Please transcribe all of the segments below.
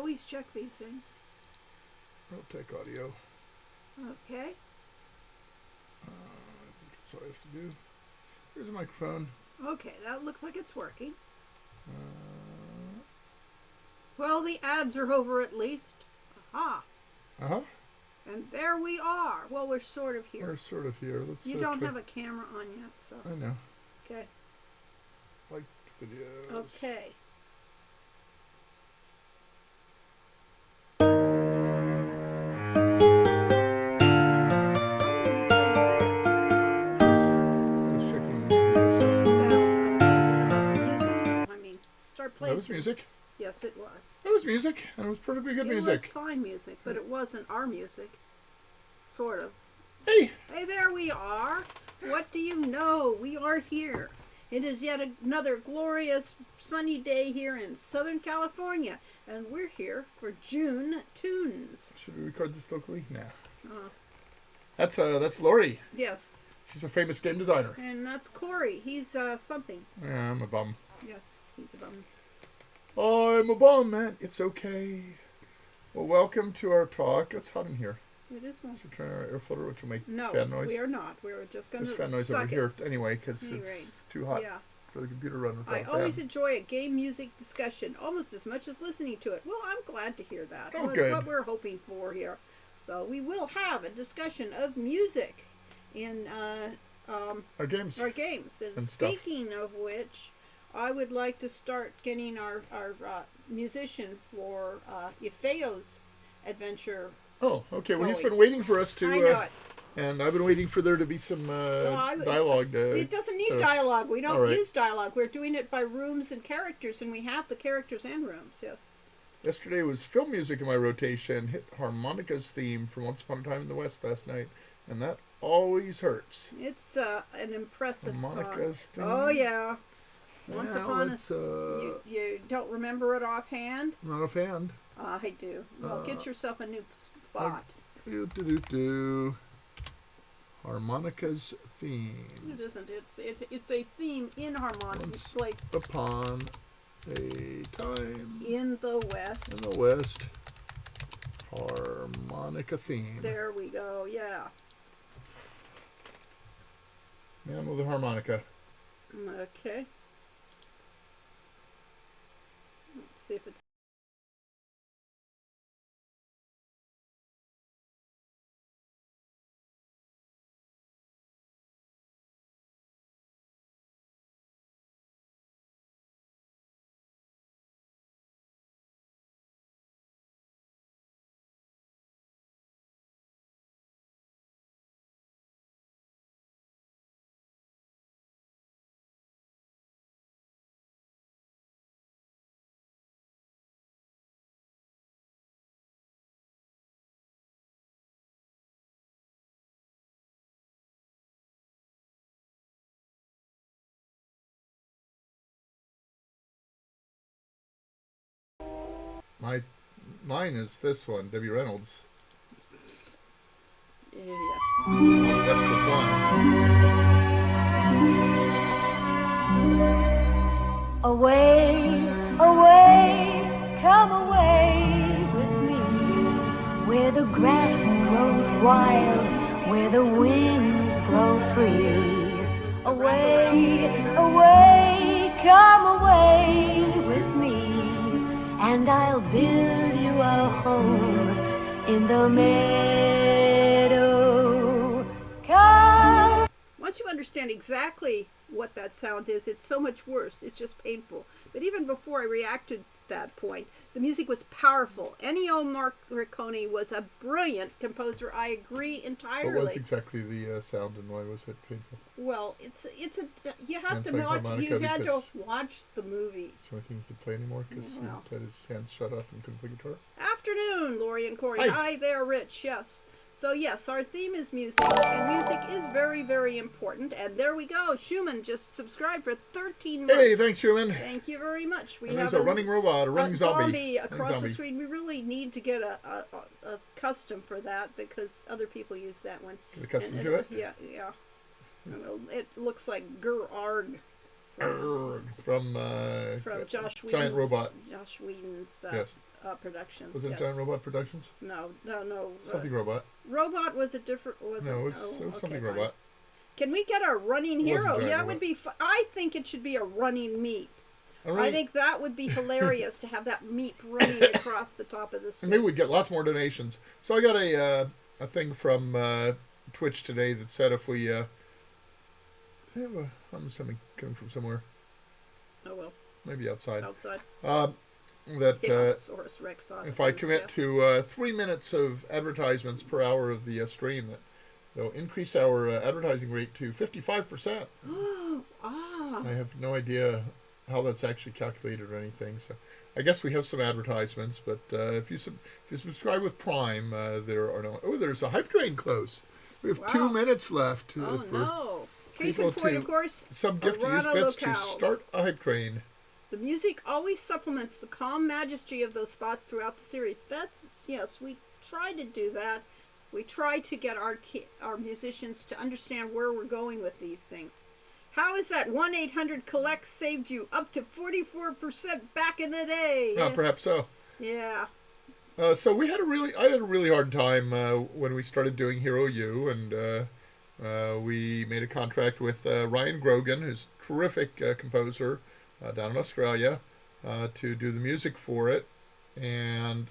Always check these things. I'll take audio. Okay. I think that's all I have to do. Here's a microphone. Okay, that looks like it's working. Uh, Well, the ads are over at least. Aha. uh-huh. And there we are. Well, we're sort of here. We're sort of here. Let's. You don't have a camera on yet, so. I know. Okay. Like videos. Okay. Just checking the Sound. Start playing. That was music. Yes, it was. That was music, and it was perfectly good music. It was fine music, but it wasn't our music. Sort of. Hey! Hey, there we are. What do you know? We are here. It is yet another glorious sunny day here in Southern California, and we're here for June Tunes. Should we record this locally? Nah. Uh, That's Lori. yes, She's a famous game designer. and that's Corey. He's something. Yeah, I'm a bum. Yes, he's a bum. I'm a bum, man. It's okay. Well, welcome to our talk. It's hot in here. It is one. Should we turn our air filter, which will make No, fan noise? we are not. We're just going There's to fan noise suck over it. here anyway, because Anyway, it's too hot Yeah. for the computer to run without I a fan. always enjoy a game music discussion almost as much as listening to it. Well, I'm glad to hear that. Oh, Well, good. That's what we're hoping for here. So we will have a discussion of music in Our games. our games. And, And stuff. speaking of which, I would like to start getting our musician for Ifeo's adventure. Oh, okay. Well, he's Going. been waiting for us to... I know it. And I've been waiting for there to be some dialogue. It doesn't need so- dialogue. We don't all right. use dialogue. We're doing it by rooms and characters, and we have the characters and rooms, yes. Yesterday was film music in my rotation. Hit harmonica's theme from Once Upon a Time in the West last night, and that always hurts. It's an impressive song. Harmonica's theme. Oh, yeah. Once Well, upon it's, you don't remember it offhand? not a fan. I do. Well, get yourself a new spot. Do. Harmonica's theme. It isn't. It's a theme in harmonic. Once It's like upon a time in the West. in the West. Harmonica theme. There we go. Yeah. Man with a harmonica. Okay. Let's see if it's. Mine is this one, Debbie Reynolds. Yeah. Oh, that's just one. Away, away, come away with me, where the grass grows wild, where the winds blow free. Away, away, come away with me, and I'll build you a home in the meadow. Come. Once you understand exactly what that sound is, it's so much worse. It's just painful. But even before I reacted to that point, the music was powerful. Ennio Morricone was a brilliant composer. I agree entirely. What was exactly the sound, and why was it painful? Well, it's a you have And to play watch. harmonica You had to because- watch the movie. It's the only thing he could play anymore because Well. he had his hands shut off and couldn't play guitar. Afternoon, Lori and Corey. Hi. Hi there, Rich. Yes. So yes, our theme is music, and music is very, very important. And there we go. Schumann just subscribed for 13 months. Hey, thanks, Schumann. Thank you very much. We And have there's a running robot, a running zombie. across Running the street. We really need to get a custom for that because other people use that one. Get accustomed And to it? Yeah, yeah. It looks like Gur-Arg From from Josh Whedon's, Giant Robot. Josh Whedon's Yes. Productions. Was it yes. Giant Robot Productions? No. Something Robot. Robot was a different. Was No, it? it was okay, Something fine. Robot. Can we get a running It wasn't hero? Giant Yeah, it Robot. would be. I think it should be a running meep. I think that would be hilarious to have that meep running across the top of the screen. Maybe we'd get lots more donations. So I got a thing from Twitch today that said if we I have something coming from somewhere, Oh well, maybe outside. outside. That Hipposaurus Rex on if the I fence, commit yeah. to 3 minutes of advertisements per hour of the stream, that they'll increase our advertising rate to 55%. Ah. I have no idea how that's actually calculated or anything. So I guess we have some advertisements, but if you subscribe with Prime, there are no. Oh, there's a hype train close. We have 2 minutes left. Oh For no! Case people in point, to of course. Sub-gift use Arana bits to locales. start a hype train. The music always supplements the calm majesty of those spots throughout the series. Yes, we try to do that. We try to get our musicians to understand where we're going with these things. How is that 1-800-COLLECT saved you up to 44% back in the day? Perhaps so. Yeah. So I had a really hard time when we started doing Hero U, and we made a contract with Ryan Grogan, who's a terrific composer down in Australia, to do the music for it, and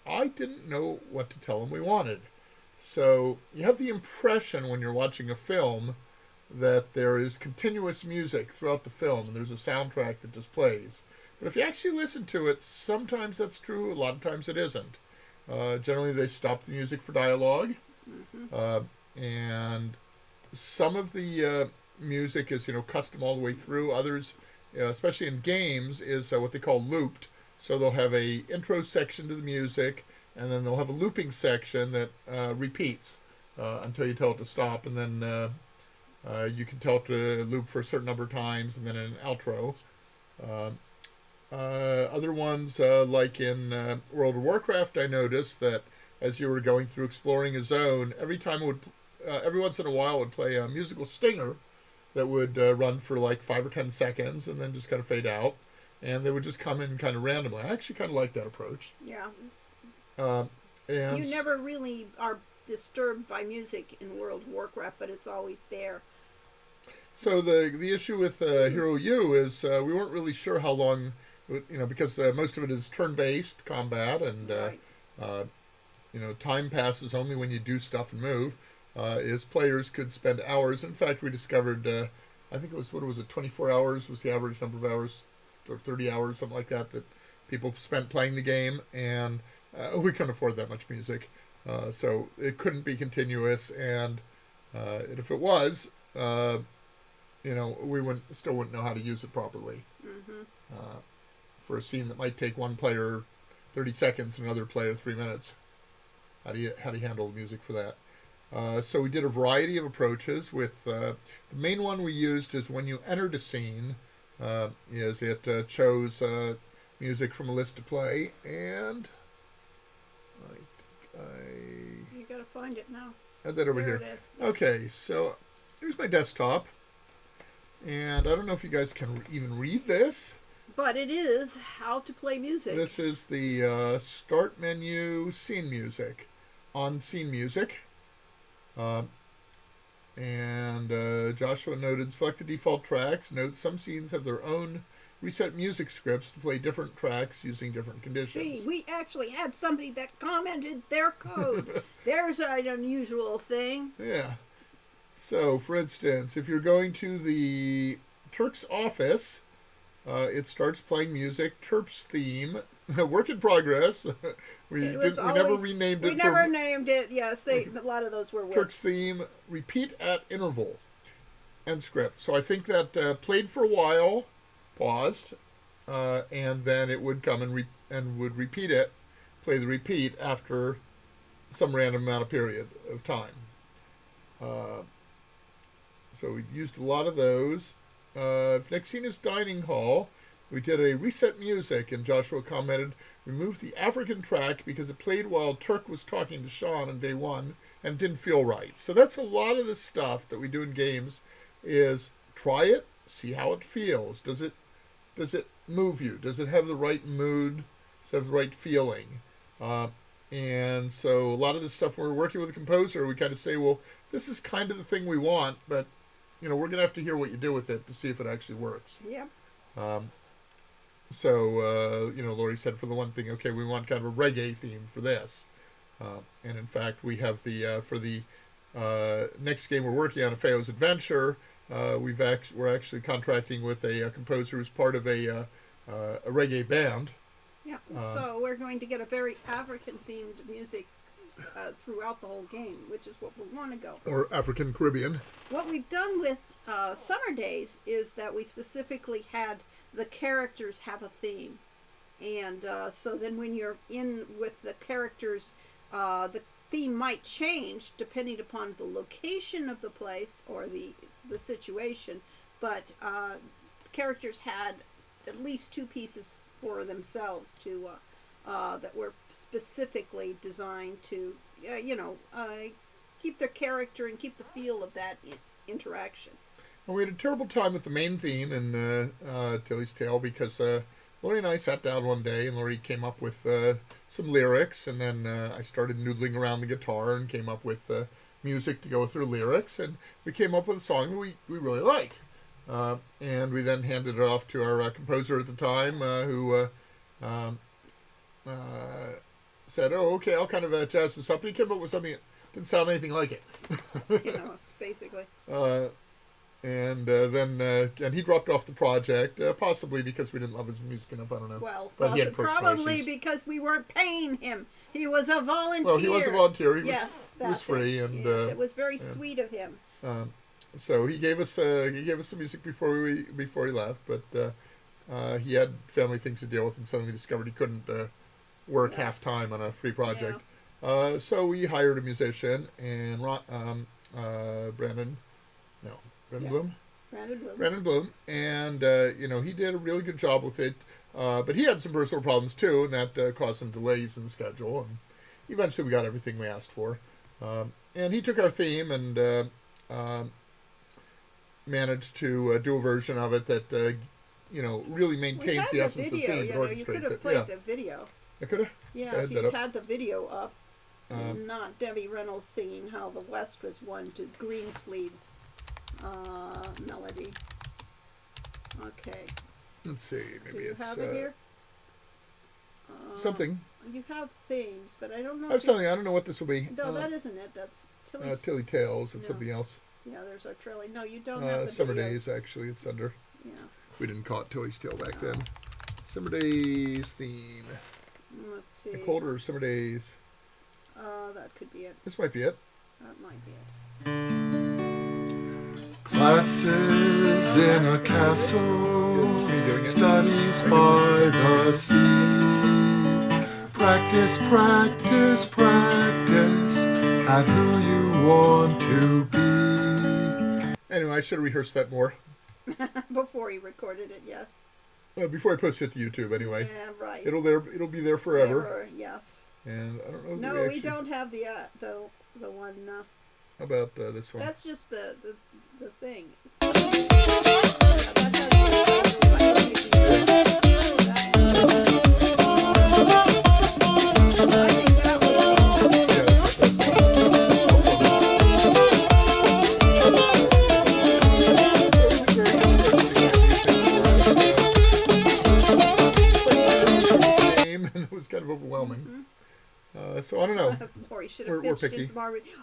I didn't know what to tell him we wanted. So you have the impression when you're watching a film that there is continuous music throughout the film, and there's a soundtrack that just plays. But if you actually listen to it, sometimes that's true, a lot of times it isn't. Generally, they stop the music for dialogue, and some of the music is, custom all the way through. Others, especially in games, is what they call looped. So they'll have a intro section to the music, and then they'll have a looping section that repeats until you tell it to stop, and then you can tell it to loop for a certain number of times, and then an outro. Other ones, like in World of Warcraft, I noticed that as you were going through exploring a zone, every once in a while, it would play a musical stinger that would run for like 5 or 10 seconds, and then just kind of fade out. And they would just come in kind of randomly. I actually kind of like that approach. Yeah. And You never really are disturbed by music in World of Warcraft, but it's always there. So the issue with Hero U is we weren't really sure how long, because most of it is turn-based combat, and Right. time passes only when you do stuff and move. Is players could spend hours. In fact, we discovered, I think it was 24 hours was the average number of hours, or 30 hours, something like that people spent playing the game, and we couldn't afford that much music, so it couldn't be continuous, and if it was, we still wouldn't know how to use it properly. For a scene that might take one player 30 seconds and another player 3 minutes. How do you handle the music for that? So we did a variety of approaches. With the main one we used is when you entered a scene, is it chose music from a list to play, and You gotta find it now. had that over There here. it is. Okay, so here's my desktop, and I don't know if you guys can even read this. But it is how to play music. This is the start menu, scene music, on scene music. And Joshua noted, select the default tracks. Note some scenes have their own reset music scripts to play different tracks using different conditions. See, we actually had somebody that commented their code. There's an unusual thing. Yeah. So, for instance, if you're going to the Turk's office, it starts playing music, Terp's theme, work in progress. We never renamed it. We never named it. Yes, a lot of those were words. Turk's theme, repeat at interval, and script. So I think that played for a while, paused, and then it would come and would repeat it, play the repeat after some random amount of period of time. So we used a lot of those. Next scene is dining hall. We did a reset music, and Joshua commented, remove the African track because it played while Turk was talking to Sean on day one and didn't feel right. So that's a lot of the stuff that we do in games is try it, see how it feels. Does it move you? Does it have the right mood Does it have the right feeling? And so a lot of this stuff when we're working with a composer, we kind of say, well, this is kind of the thing we want, but we're going to have to hear what you do with it to see if it actually works. Yeah. So Laurie said for the one thing, okay, we want kind of a reggae theme for this. And in fact, we have for the next game we're working on, Feo's Adventure, we're actually contracting with a composer who's part of a reggae band. Yeah, so we're going to get a very African-themed music throughout the whole game, which is what we want to go. Or African Caribbean. What we've done with Summer Days is that we specifically had the characters have a theme. And so then when you're in with the characters, the theme might change depending upon the location of the place or the situation. But characters had at least two pieces for themselves to that were specifically designed to keep their character and keep the feel of that interaction. Well, we had a terrible time with the main theme in Tilly's Tale because Laurie and I sat down one day and Laurie came up with some lyrics, and then I started noodling around the guitar and came up with music to go with her lyrics, and we came up with a song that we really like. And we then handed it off to our composer at the time, who said, "Oh, okay, I'll kind of jazz this up." And he came up with something that didn't sound anything like it. It's basically. And he dropped off the project, possibly because we didn't love his music enough. I don't know. Well, but he had probably because we weren't paying him. He was a volunteer. Well, he was a volunteer. He was free, it. and yes, it was very sweet of him. So he gave us some music before he left, but he had family things to deal with, and suddenly discovered he couldn't work half time on a free project. Yeah. So we hired a musician, and Brandon Bloom. Brandon Bloom, and he did a really good job with it. But he had some personal problems too, and that caused some delays in the schedule. And eventually, we got everything we asked for. And he took our theme and managed to do a version of it that really maintains the essence of the theme. You could have played the video. I could have. Yeah, if you had the video up, not Debbie Reynolds singing "How the West Was Won" to Greensleeves melody. Okay. Let's see. Maybe you it's have it here? Something. You have themes, but I don't know. I have something. I don't know what this will be. No, that isn't it. That's Tilly Tales. It's something else. Yeah, there's our trailer. No, you don't have the Summer videos. Days, actually. It's under. Yeah. We didn't call it Tilly's Tale back then. Summer Days theme. Let's see. Colder Summer Days. That could be it. This might be it. That might be it. Classes in a castle, studies by the sea. Practice, practice, practice at who you want to be. Anyway, I should have rehearsed that more. Before he recorded it, yes. Before I post it to YouTube, anyway. Yeah, right. It'll be there forever. Yes. And I don't know. No, we don't have the one. How about this one? That's just the thing. It was kind of overwhelming. So I don't know. Lori should have pitched in some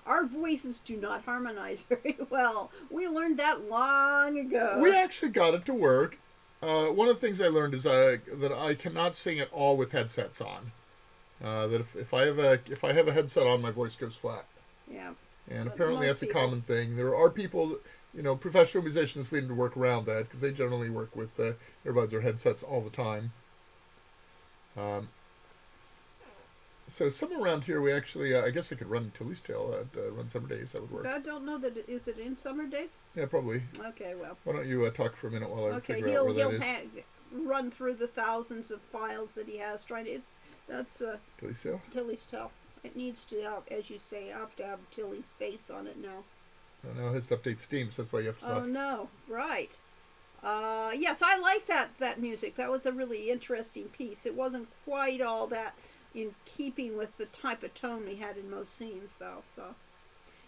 our voices do not harmonize very well. We learned that long ago. We actually got it to work. One of the things I learned is that I cannot sing at all with headsets on. That if I have a headset on, my voice goes flat. Yeah. And apparently that's a common thing. There are people, professional musicians leading to work around that because they generally work with earbuds or headsets all the time. So somewhere around here, we actually, I guess I could run Tilly's Tale, run Summer Days. That would work. I don't know that is it in Summer Days? Yeah, probably. Okay, well. Why don't you talk for a minute while I figure out where that is? He'll run through the thousands of files that he has that's Tilly's Tale? Tilly's Tale. It needs to have, as you say, have to have Tilly's face on it now. Oh, now it has to update Steam, so that's why you have to talk. Oh, no. Right. Yes, I like that music. That was a really interesting piece. It wasn't quite all that in keeping with the type of tone we had in most scenes, though. So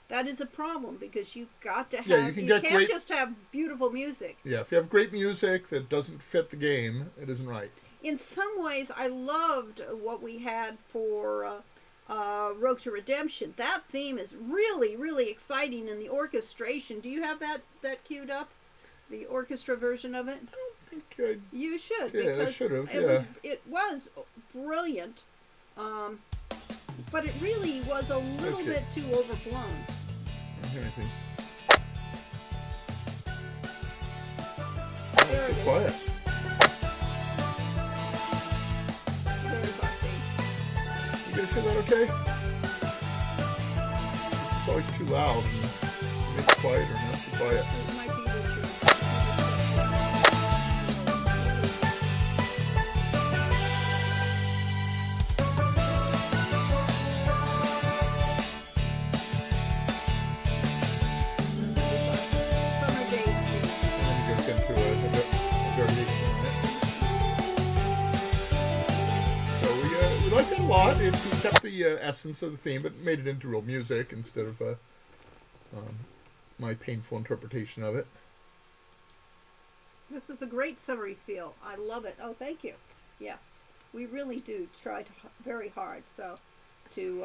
that is a problem because you've got to have. Yeah, you can't just have beautiful music. Yeah, if you have great music that doesn't fit the game, it isn't right. In some ways, I loved what we had for Road to Redemption. That theme is really, really exciting in the orchestration. Do you have that queued up? The orchestra version of it? I don't think you should. Yeah, because I should have. It was brilliant, but it really was a little bit too overblown. I don't hear anything. There it It's is. quiet. There's our theme. You guys hear that okay? It's always too loud and it makes it quieter and not too quiet. It might be Richard. Summer days theme. And then it goes into a variation on it. So we liked it a lot. It kept the essence of the theme, but made it into real music instead of my painful interpretation of it. This is a great summery feel. I love it. Oh, thank you. Yes, we really do try very hard to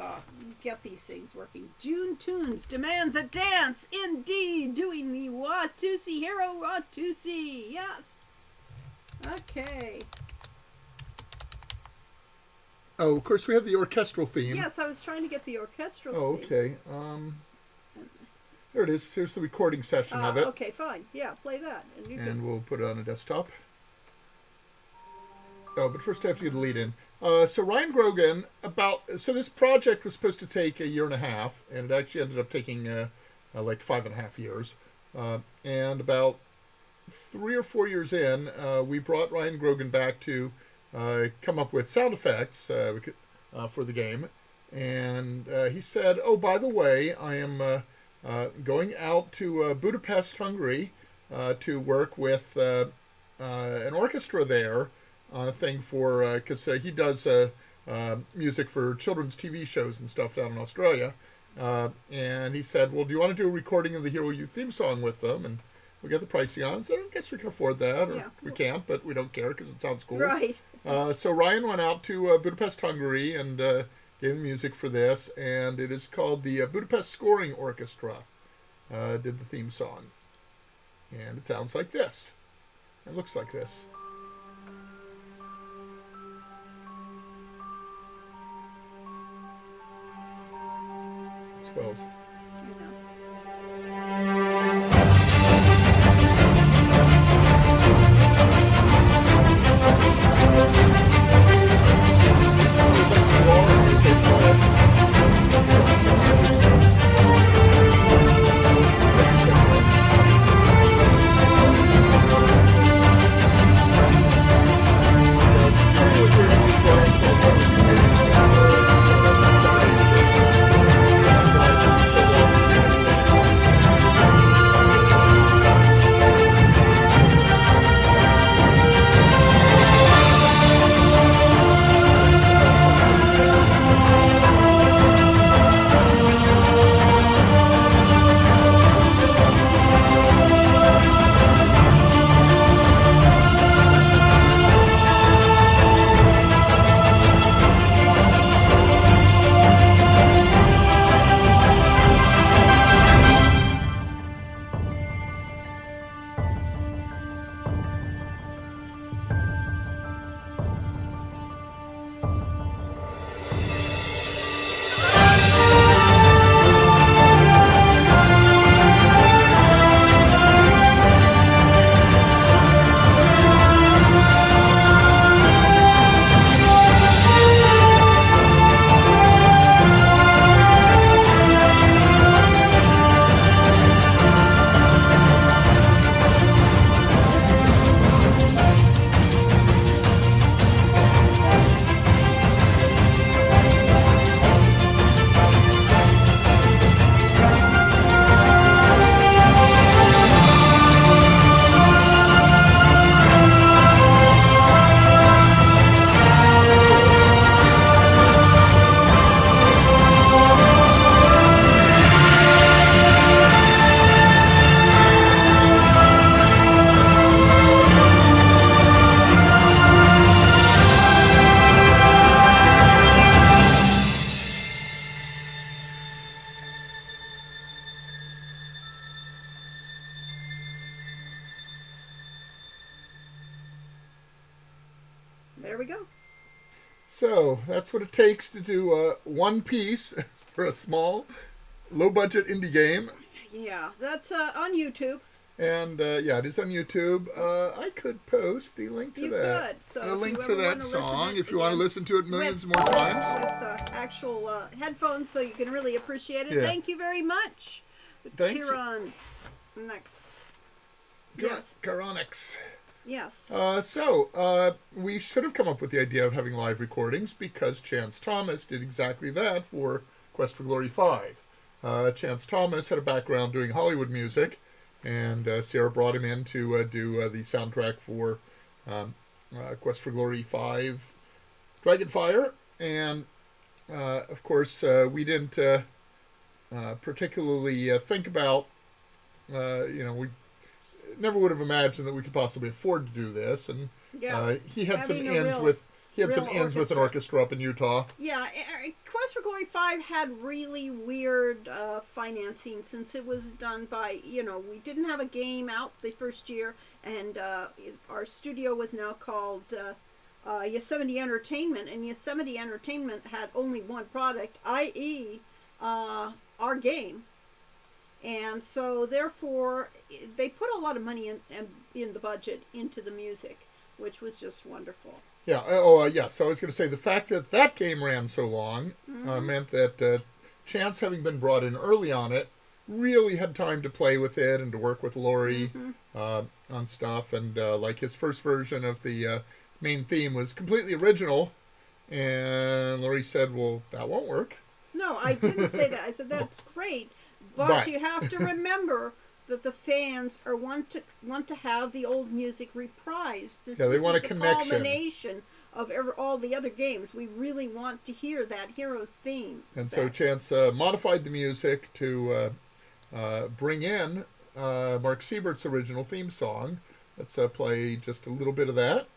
get these things working. June Tunes demands a dance. Indeed, doing the Watusi Hero Watusi. Yes. Okay. Oh, of course, we have the orchestral theme. Yes, I was trying to get the orchestral. Oh, theme. okay. There it is. Here's the recording session of it. Okay, fine. Yeah, play that. And you And we'll put it on a desktop. Oh, but first I have to get the lead in. So Ryan Grogan, so this project was supposed to take a year and a half, and it actually ended up taking like 5.5 years. And about 3 or 4 years in, we brought Ryan Grogan back to come up with sound effects for the game. And he said, oh, by the way, I am going out to Budapest, Hungary, to work with an orchestra there on a thing for, because he does music for children's TV shows and stuff down in Australia. And he said, well, do you want to do a recording of the Hero You theme song with them? And we got the pricing on it. So I guess we can afford that, or we can't, but we don't care because it sounds cool. Right. So Ryan went out to Budapest, Hungary, and gave the music for this, and it is called the Budapest Scoring Orchestra. Did the theme song, and it sounds like this. It looks like this. It swells. there we go. So that's what it takes to do one piece for a small, low-budget indie game. Yeah, that's on YouTube. And yeah, it is on YouTube. I could post the link to You that. could. So A if link you to ever that wanna listen song, to it if you want to again listen to it millions with- more times. With actual headphones, so you can really appreciate it. Yeah. Thank you very much. Thanks. Kieran, next. Yes. Caronix. Yes. So we should have come up with the idea of having live recordings because Chance Thomas did exactly that for Quest for Glory 5. Chance Thomas had a background doing Hollywood music, and Sierra brought him in to do the soundtrack for Quest for Glory 5 Dragonfire. And, of course, we didn't particularly think about, we never would have imagined that we could possibly afford to do this. And Yeah. he had some Having a ends real- with... He had real some ends with an orchestra. orchestra up in Utah. Yeah, Quest for Glory 5 had really weird financing since it was done by, we didn't have a game out the first year, and our studio was now called Yosemite Entertainment, and Yosemite Entertainment had only one product, i.e. Our game. And so, therefore, they put a lot of money in the budget into the music, which was just wonderful. Yeah. Yeah. So I was going to say the fact that that game ran so long meant that Chance, having been brought in early on it, really had time to play with it and to work with Lori on stuff. And like his first version of the main theme was completely original, and Lori said, "Well, that won't work." No, I didn't say that. I said that's great, but Right. you have to remember that the fans are want to have the old music reprised. Since Yeah, they this want is a the connection. culmination of all the other games. We really want to hear that hero's theme. And so back. Chance modified the music to bring in Mark Siebert's original theme song. Let's play just a little bit of that.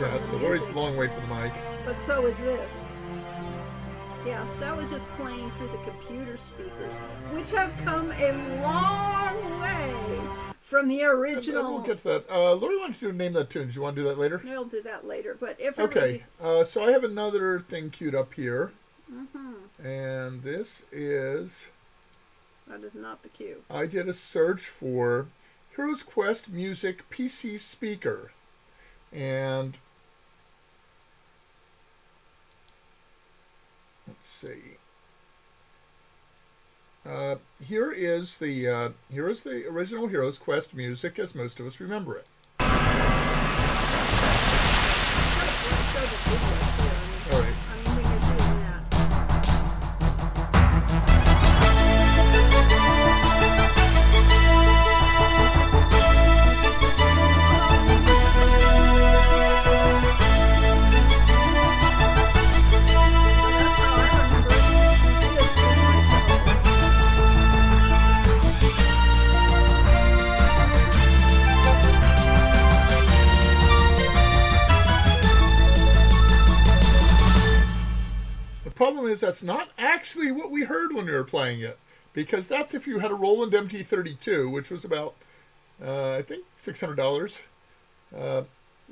Yes, the Lori's a long way from the mic. But so is this. Yes, that was just playing through the computer speakers, which have come a long way from the original. We'll get to that. Lori wanted to name that tune. Do you want to do that later? We'll do that later. But if Okay, so I have another thing queued up here. And this is... that is not the cue. I did a search for Heroes Quest Music PC Speaker. And... let's see. Here is the original Heroes Quest music as most of us remember it. All right. I mean, when you're doing that. problem is that's not actually what we heard when we were playing it, because that's if you had a Roland MT32, which was about, I think, $600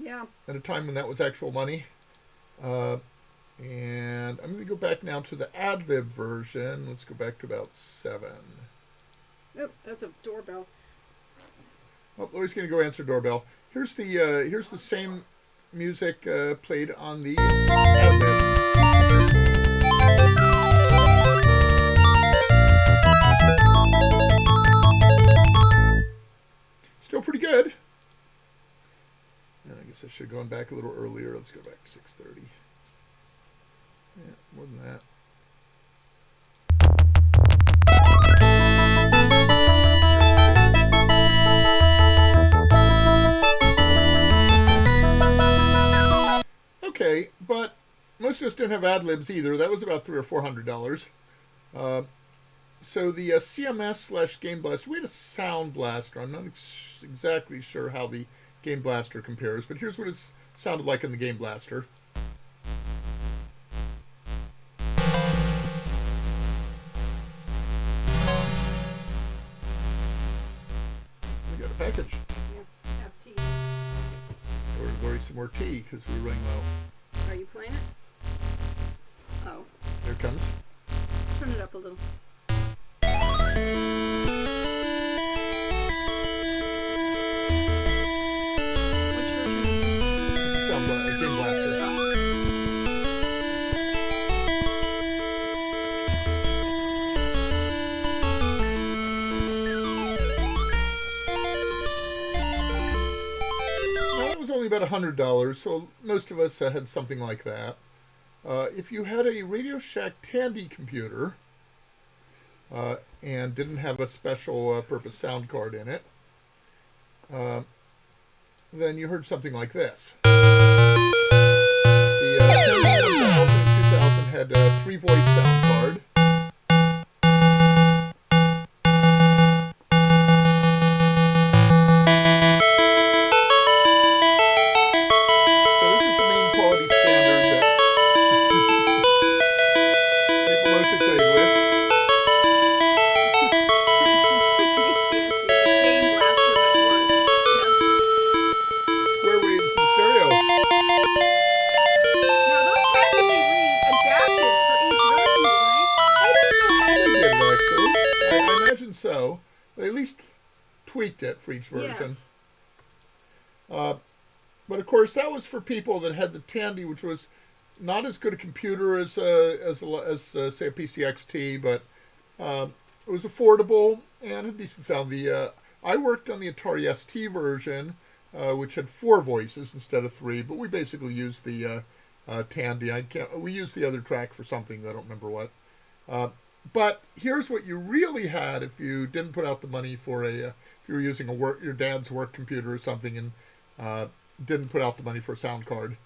Yeah. at a time when that was actual money. And I'm going to go back now to the ad-lib version. Let's go back to about 7. Oh, that's a doorbell. Oh, Lori's going to go answer doorbell. Here's the same music played on the ad-lib. Still pretty good. And I guess I should have gone back a little earlier. Let's go back to 6:30. Yeah, more than that. Okay, but most of us didn't have ad libs either. That was about $300 or $400. So the CMS/Game Blaster, we had a Sound Blaster. I'm not exactly sure how the Game Blaster compares, but here's what it sounded like in the Game Blaster. We got a package. Yes, have tea. Or Lori some more tea because we're running low. Are you playing it? Oh, There it comes. turn it up a little. Which version? Game Blaster. Well, that was only about $100, so most of us had something like that. If you had a Radio Shack Tandy computer and didn't have a special purpose sound card in it, then you heard something like this. The Tandy 1000 had a 3-voice sound card. So this is the main quality standard that people most excited with. Square waves in stereo. Now those had to be re-adapted for each version, didn't They did, actually. I imagine so. They at least tweaked it for each they? version. Yes. But of course, that was for people that had the Tandy, which was not as good a computer as say a PCXT, but it was affordable and had decent sound. I worked on the Atari ST version, which had 4 voices instead of 3, but we basically used the Tandy. We used the other track for something, I don't remember what. But here's what you really had if you didn't put out the money for if you were using your dad's work computer or something and didn't put out the money for a sound card.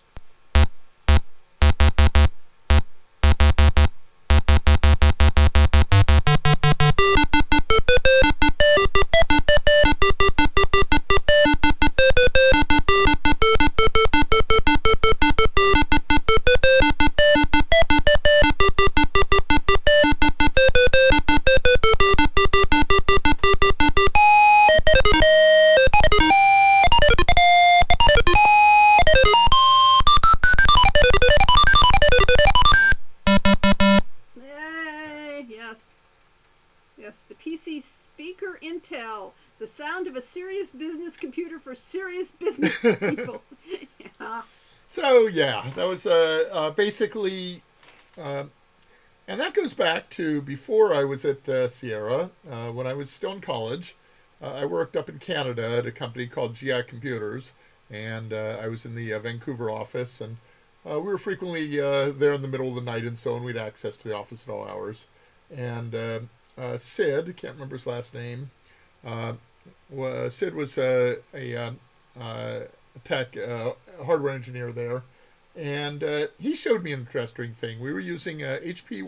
Yay! Yes. Yes, the PC speaker Intel, the sound of a serious business computer for serious business people. Yeah. So yeah, that was basically, and that goes back to before I was at Sierra. When I was still in college, I worked up in Canada at a company called GI Computers, and I was in the Vancouver office, and we were frequently there in the middle of the night and so on. We'd access to the office at all hours. And Sid, I can't remember his last name, Sid was a tech hardware engineer there. And he showed me an interesting thing. We were using a HP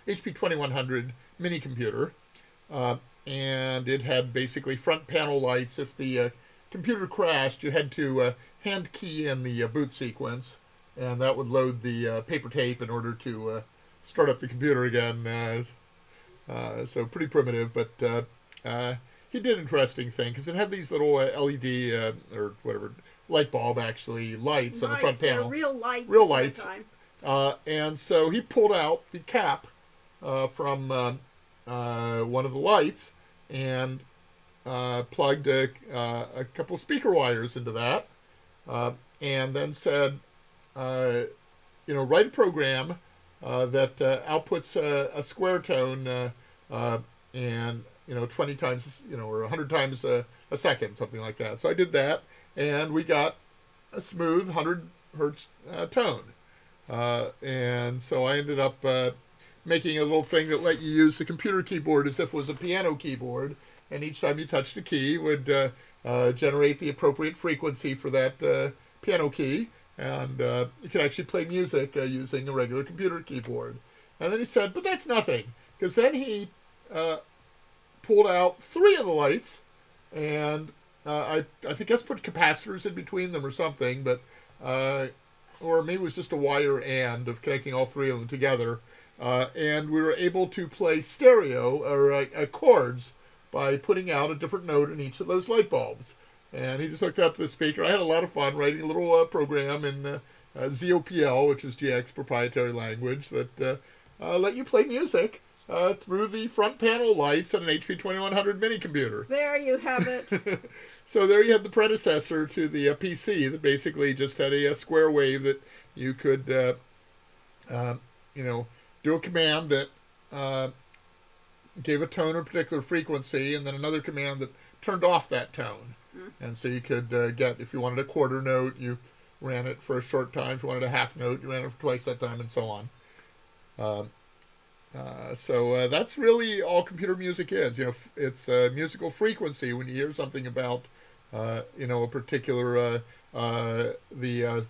2100 mini computer, and it had basically front panel lights. If the computer crashed, you had to hand key in the boot sequence, and that would load the paper tape in order to start up the computer again. So pretty primitive, but he did an interesting thing because it had these little LED or whatever light bulb actually lights on the front panel. Real lights. Real at the lights. time. And so he pulled out the cap from one of the lights and plugged a couple of speaker wires into that, and then said, write a program that outputs a square tone and 20 times, or 100 times a second, something like that. So I did that, and we got a smooth 100 hertz tone. And so I ended up making a little thing that let you use the computer keyboard as if it was a piano keyboard, and each time you touched a key would generate the appropriate frequency for that piano key, and you could actually play music using a regular computer keyboard. And then he said, but that's nothing, because then he pulled out 3 of the lights, and I think I put capacitors in between them or something, but or maybe it was just a wire and of connecting all 3 of them together, and we were able to play stereo or chords by putting out a different note in each of those light bulbs. And he just hooked up the speaker. I had a lot of fun writing a little program in ZOPL, which is GX proprietary language, that let you play music through the front panel lights on an HP 2100 mini computer. There you have it. So there you had the predecessor to the PC that basically just had a square wave that you could, do a command that gave a tone a particular frequency, and then another command that turned off that tone. And so you could get, if you wanted a quarter note, you ran it for a short time. If you wanted a half note, you ran it for twice that time, and so on. So that's really all computer music is. It's musical frequency. When you hear something about, a particular, the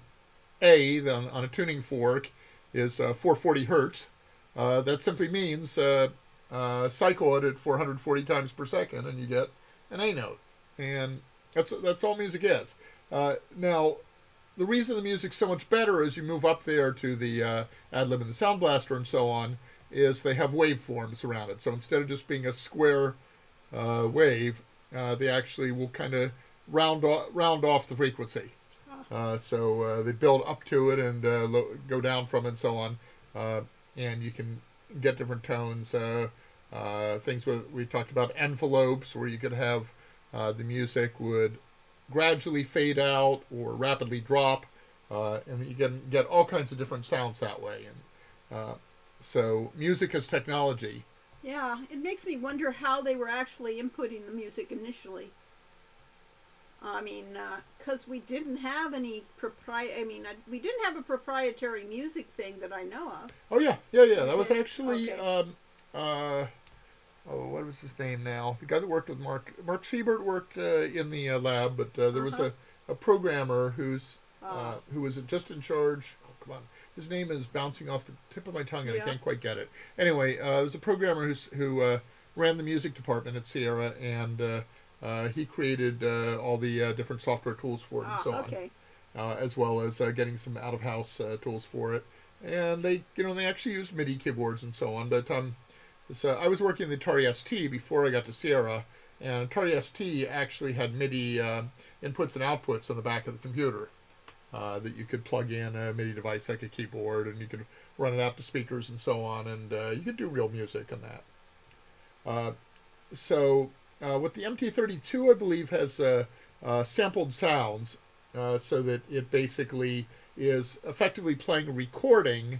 A on a tuning fork is 440 hertz. That simply means cycle it at 440 times per second, and you get an A note. And that's all music is. Now, the reason the music's so much better as you move up there to the ad-lib and the Sound Blaster and so on is they have waveforms around it. So instead of just being a square wave, they actually will kind of round off the frequency. So they build up to it and go down from it and so on. And you can get different tones. Things we talked about, envelopes, where you could have the music would gradually fade out or rapidly drop, and you can get all kinds of different sounds that way. And so music is technology. Yeah, it makes me wonder how they were actually inputting the music initially. I mean, because we didn't have any we didn't have a proprietary music thing that I know of. Oh yeah. That was actually Okay. What was his name now? The guy that worked with Mark Siebert worked in the lab, but there was a programmer who was just in charge. Oh, come on. His name is bouncing off the tip of my tongue, and I can't quite get it. Anyway, there was a programmer who ran the music department at Sierra, and he created all the different software tools for it and so on, as well as getting some out-of-house tools for it. And they actually used MIDI keyboards and so on. But so I was working in the Atari ST before I got to Sierra, and Atari ST actually had MIDI inputs and outputs on the back of the computer that you could plug in a MIDI device like a keyboard, and you could run it out to speakers and so on, and you could do real music on that. So with the MT32, I believe, has sampled sounds, so that it basically is effectively playing a recording,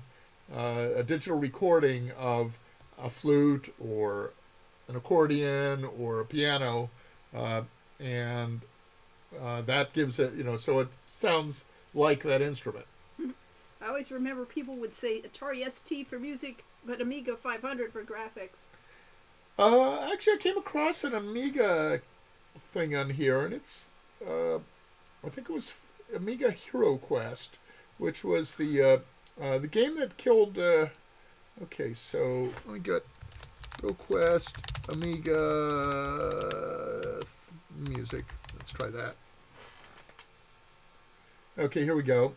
a digital recording of a flute or an accordion or a piano, and that gives it, so it sounds like that instrument. I always remember people would say Atari ST for music, but Amiga 500 for graphics. Actually, I came across an Amiga thing on here, and it's, I think it was Amiga Hero Quest, which was the game that killed. Okay, so let me get Hero Quest Amiga music. Let's try that. Okay, here we go.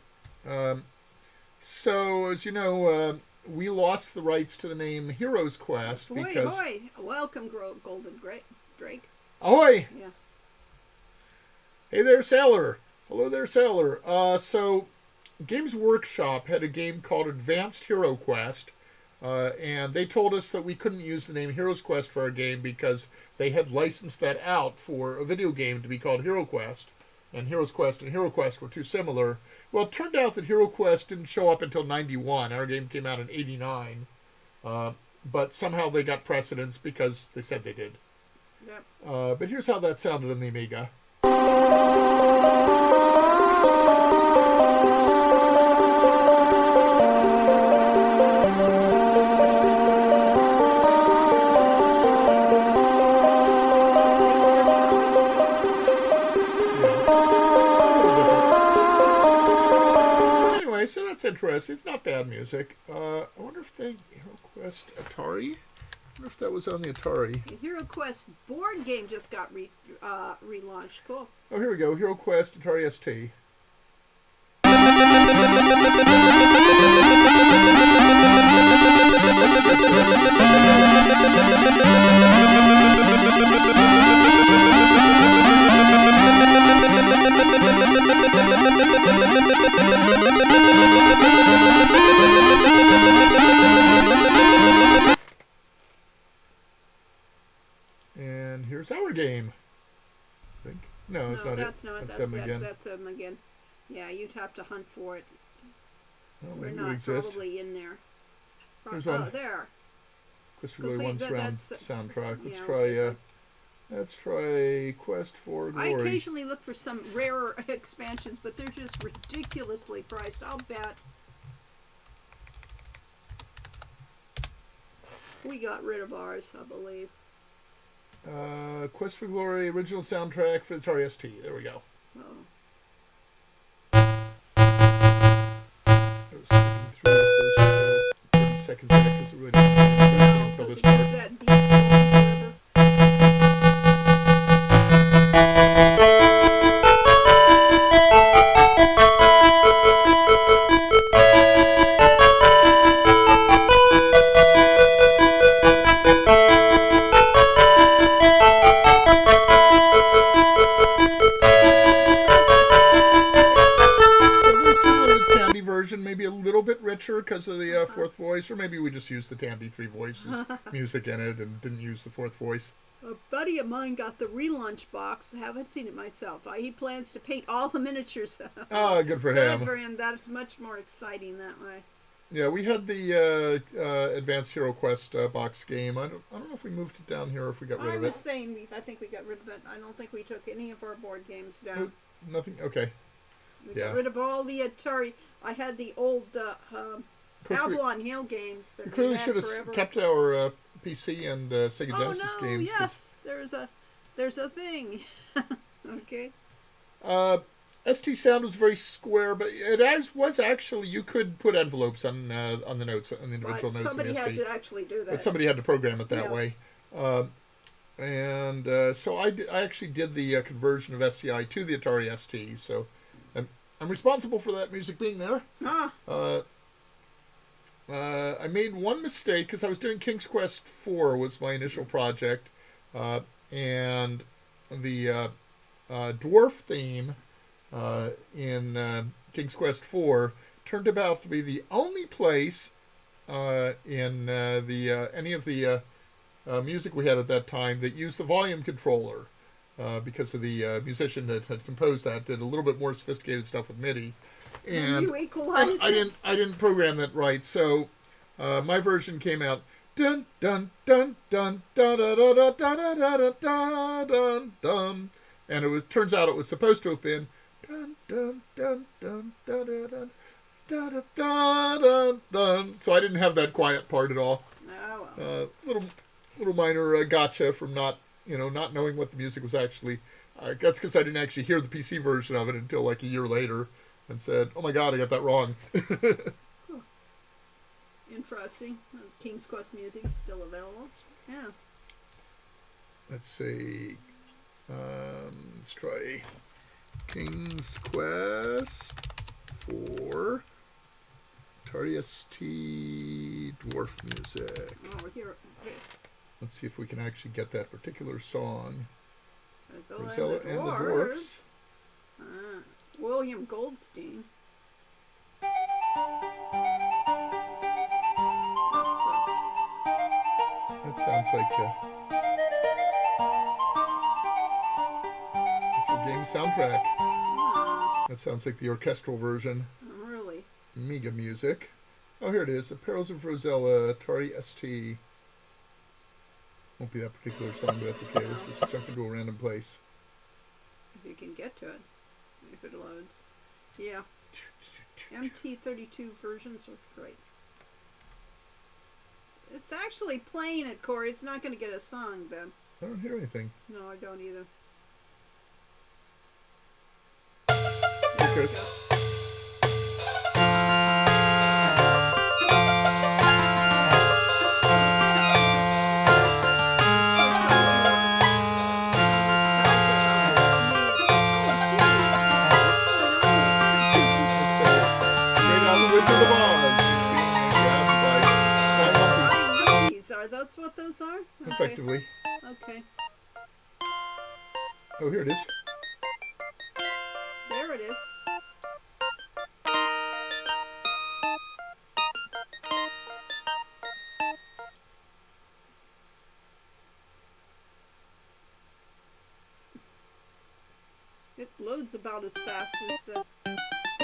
So, as you know, we lost the rights to the name Heroes Quest Boy, because... boy. Welcome, Golden Drake. Ahoy! Yeah. Hey there, Sailor. Hello there, Sailor. So, Games Workshop had a game called Advanced Hero Quest, and they told us that we couldn't use the name Heroes Quest for our game because they had licensed that out for a video game to be called Hero Quest, and Heroes Quest and Hero Quest were too similar. Well, it turned out that Hero Quest didn't show up until 91. Our game came out in 89, but somehow they got precedence because they said they did. Yep. But here's how that sounded on the Amiga. Anyway, so that's interesting. It's not bad music. I wonder if they Hero Quest Atari. I wonder if that was on the Atari. The Hero Quest board game just got relaunched. Cool. Oh, here we go. Hero Quest Atari ST. And here's our game. I think. No, it's not that's it. not. That's them again. That's them again. Yeah, you'd have to hunt for it. Oh, We're maybe we not exist. probably in there. There's Oh, one. there. Christopher Lee Complete- One round that's- soundtrack. yeah, Let's try Quest for I Glory. occasionally look for some rarer expansions, but they're just ridiculously priced. I'll bet. We got rid of ours, I believe. Quest for Glory original soundtrack for the Atari ST. There we go. Oh. I was skipping through the first 30 seconds of it because it really didn't until this part. That beat going forever. Maybe a little bit richer because of the fourth voice, or maybe we just used the Tandy 3 voices music in it and didn't use the fourth voice. A buddy of mine got the relaunch box. I haven't seen it myself. He plans to paint all the miniatures. Oh, good for Good him. for him. That's much more exciting that way. Yeah, we had the Advanced Hero Quest box game. I don't know if we moved it down here or if we got rid I of was it. saying, I think we got rid of it. I don't think we took any of our board games down. Nothing. Okay. We got rid of all the Atari. I had the old Avalon Hill games that We clearly we had should have forever. kept our PC and Sega Genesis Oh no! games. Yes, there's a thing. Okay. ST Sound was very square, but it was actually you could put envelopes on the notes on the individual But notes. somebody in the had ST. to actually do that. But somebody had to program it that Yes. way. So I actually did the conversion of SCI to the Atari ST. So I'm responsible for that music being there. I made one mistake because I was doing King's Quest 4 was my initial project, and the dwarf theme in King's Quest 4 turned out to be the only place in any of the music we had at that time that used the volume controller, because of the musician that had composed that did a little bit more sophisticated stuff with MIDI, and You equalized I didn't program that right, so my version came out dun dun dun dun dun dun dun dun dun dun dun dun, and turns out it was supposed to have been dun dun dun dun dun dun dun dun dun dun dun. So I didn't have that quiet part at all. Oh, well. Little minor gotcha from not knowing what the music was actually. That's because I didn't actually hear the PC version of it until like a year later, and said, "Oh my God, I got that wrong." Interesting. King's Quest music is still available. Yeah. Let's see. Let's try King's Quest 4 Atari ST dwarf music. Oh, here. Let's see if we can actually get that particular song. Rosella and the Dwarfs. William Goldstein. That sounds like it's a game soundtrack. That sounds like the orchestral version. Really? Mega music. Oh, here it is. The Perils of Rosella, Atari ST. Won't be that particular song, but that's okay. Let's just jump into a random place. If you can get to it. If it loads. Yeah. MT32 versions are great. It's actually playing it, Corey. It's not going to get a song, then. I don't hear anything. No, I don't either. Okay. That's what those are? Okay. Effectively. Okay. Oh, here it is. There it is. It loads about as fast as the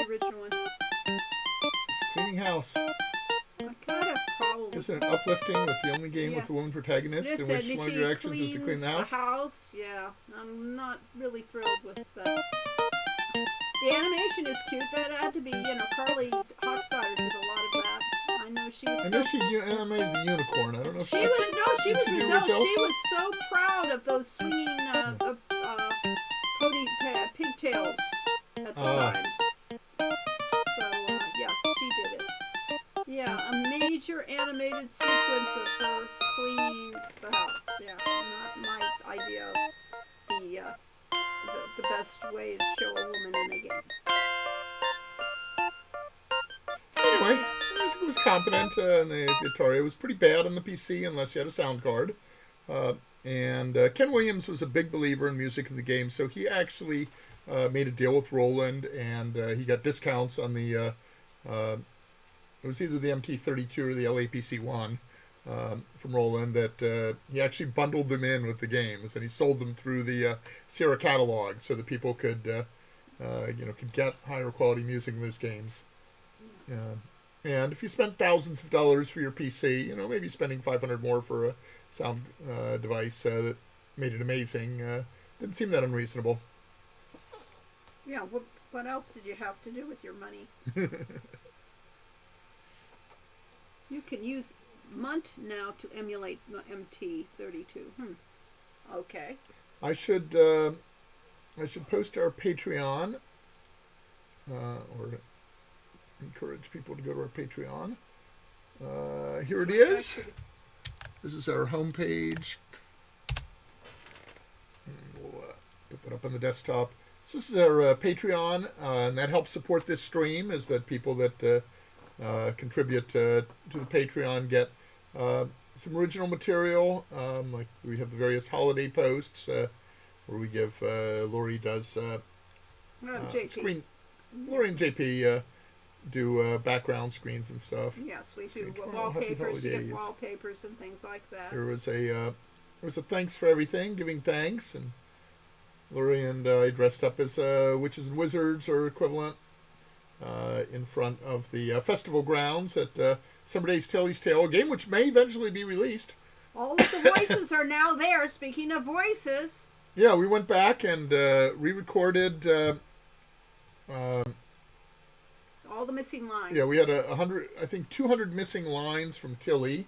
original one. It's cleaning house. I kind of probably. Isn't it uplifting with the only game with a woman protagonist in which one of your actions is to clean the house? Yeah, I'm not really thrilled with that. The animation is cute. That had to be, Carly Hochstarter did a lot of that. I know she was. I know she animated the unicorn. I don't know if she was. No, she was Rosella. Rosella. She was so proud of those swinging pigtails at the time. So yes, she did it. Yeah, a major animated sequence of her cleaning the house. Yeah, not my idea of the best way to show a woman in a game. Anyway, it was competent in the Atari. It was pretty bad on the PC unless you had a sound card. And Ken Williams was a big believer in music in the game, so he actually made a deal with Roland, and he got discounts on the... it was either the MT32 or the LAPC1 from Roland that he actually bundled them in with the games, and he sold them through the Sierra catalog so that people could get higher quality music in those games. And if you spent thousands of dollars for your PC, maybe spending $500 more for a sound device that made it amazing didn't seem that unreasonable. Yeah. What else did you have to do with your money? You can use Munt now to emulate MT32. Okay. I should post our Patreon, or encourage people to go to our Patreon. Here it is. This is our homepage. We'll put that up on the desktop. So this is our Patreon, and that helps support this stream. Is that people that contribute to the Patreon get some original material, like we have the various holiday posts where we give Lori does JP. Lori and JP do background screens and stuff. Yes, we do Happy wallpapers. You get holidays. wallpapers and things like that. There was a thanks for everything, giving thanks, and Lori and I dressed up as witches and wizards or equivalent. In front of the festival grounds at Summer Days Tilly's Tale, a game which may eventually be released. All of the voices are now there. Speaking of voices. Yeah, we went back and re-recorded all the missing lines. Yeah, we had 200 missing lines from Tilly.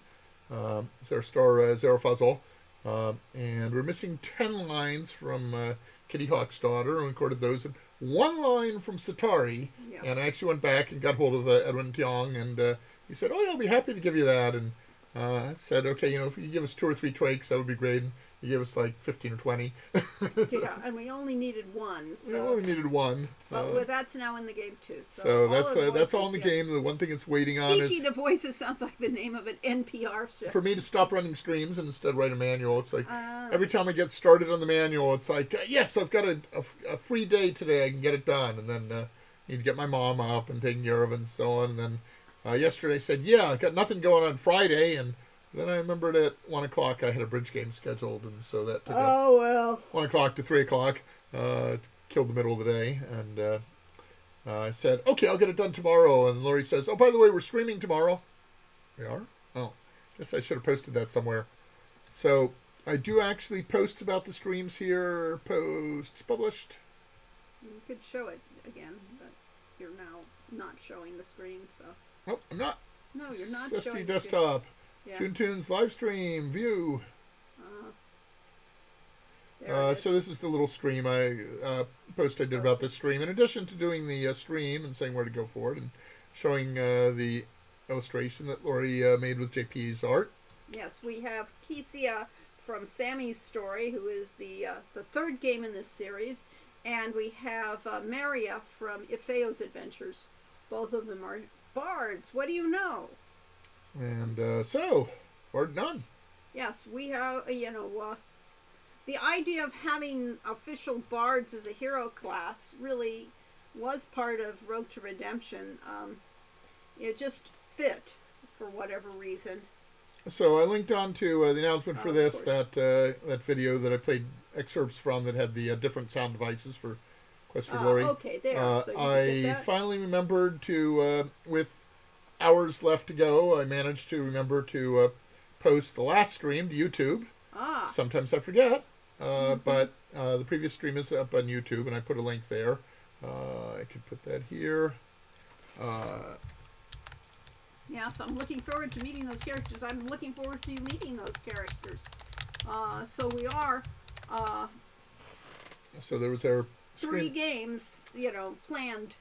It's our star Zarafuzzle. And we're missing 10 lines from Kitty Hawk's daughter, and recorded those. And one line from Satari, yes. And I actually went back and got hold of Edwin Tiong, and he said, "Oh, yeah, I'll be happy to give you that." And I said, "Okay, if you give us 2 or 3 tracks, that would be great." And He gave us like 15 or 20. Yeah, and we only needed one. We So. only needed one. But that's now in the game too. So all that's all in the yes. game. The one thing it's waiting on is... Speaking of voices sounds like the name of an NPR show. For me to stop running streams and instead write a manual. It's like every time I get started on the manual, it's like, yes, I've got a free day today. I can get it done. And then need to get my mom up and taking care of it and so on. And then yesterday I said, yeah, I got nothing going on Friday. And then I remembered at 1 o'clock I had a bridge game scheduled. And so that took 1 o'clock to 3 o'clock. Killed the middle of the day. And I said, okay, I'll get it done tomorrow. And Lori says, oh, by the way, we're streaming tomorrow. We are? Oh, guess I should have posted that somewhere. So I do actually post about the streams here. Posts published. You could show it again, but you're now not showing the screen, so. Oh, I'm not. No, you're not SSD showing desktop. Yeah. TuneTunes live stream view. So this is the little stream post I did about this stream. In addition to doing the stream and saying where to go for it and showing the illustration that Lori made with JP's art. Yes, we have Kesia from Sammy's Story, who is the third game in this series, and we have Maria from Ifeo's Adventures. Both of them are bards. What do you know? And so, word none. Yes, we have, the idea of having official bards as a hero class really was part of Road to Redemption. It just fit for whatever reason. So I linked on to the announcement for this, that that video that I played excerpts from that had the different sound devices for Quest for Glory. Okay, there. So I finally remembered to, with hours left to go, I managed to remember to post the last stream to YouTube. Sometimes I forget, but the previous stream is up on YouTube, and I put a link there. I could put that here. Yeah, so I'm looking forward to meeting those characters. I'm looking forward to meeting those characters. So we are. So there was our 3 games, planned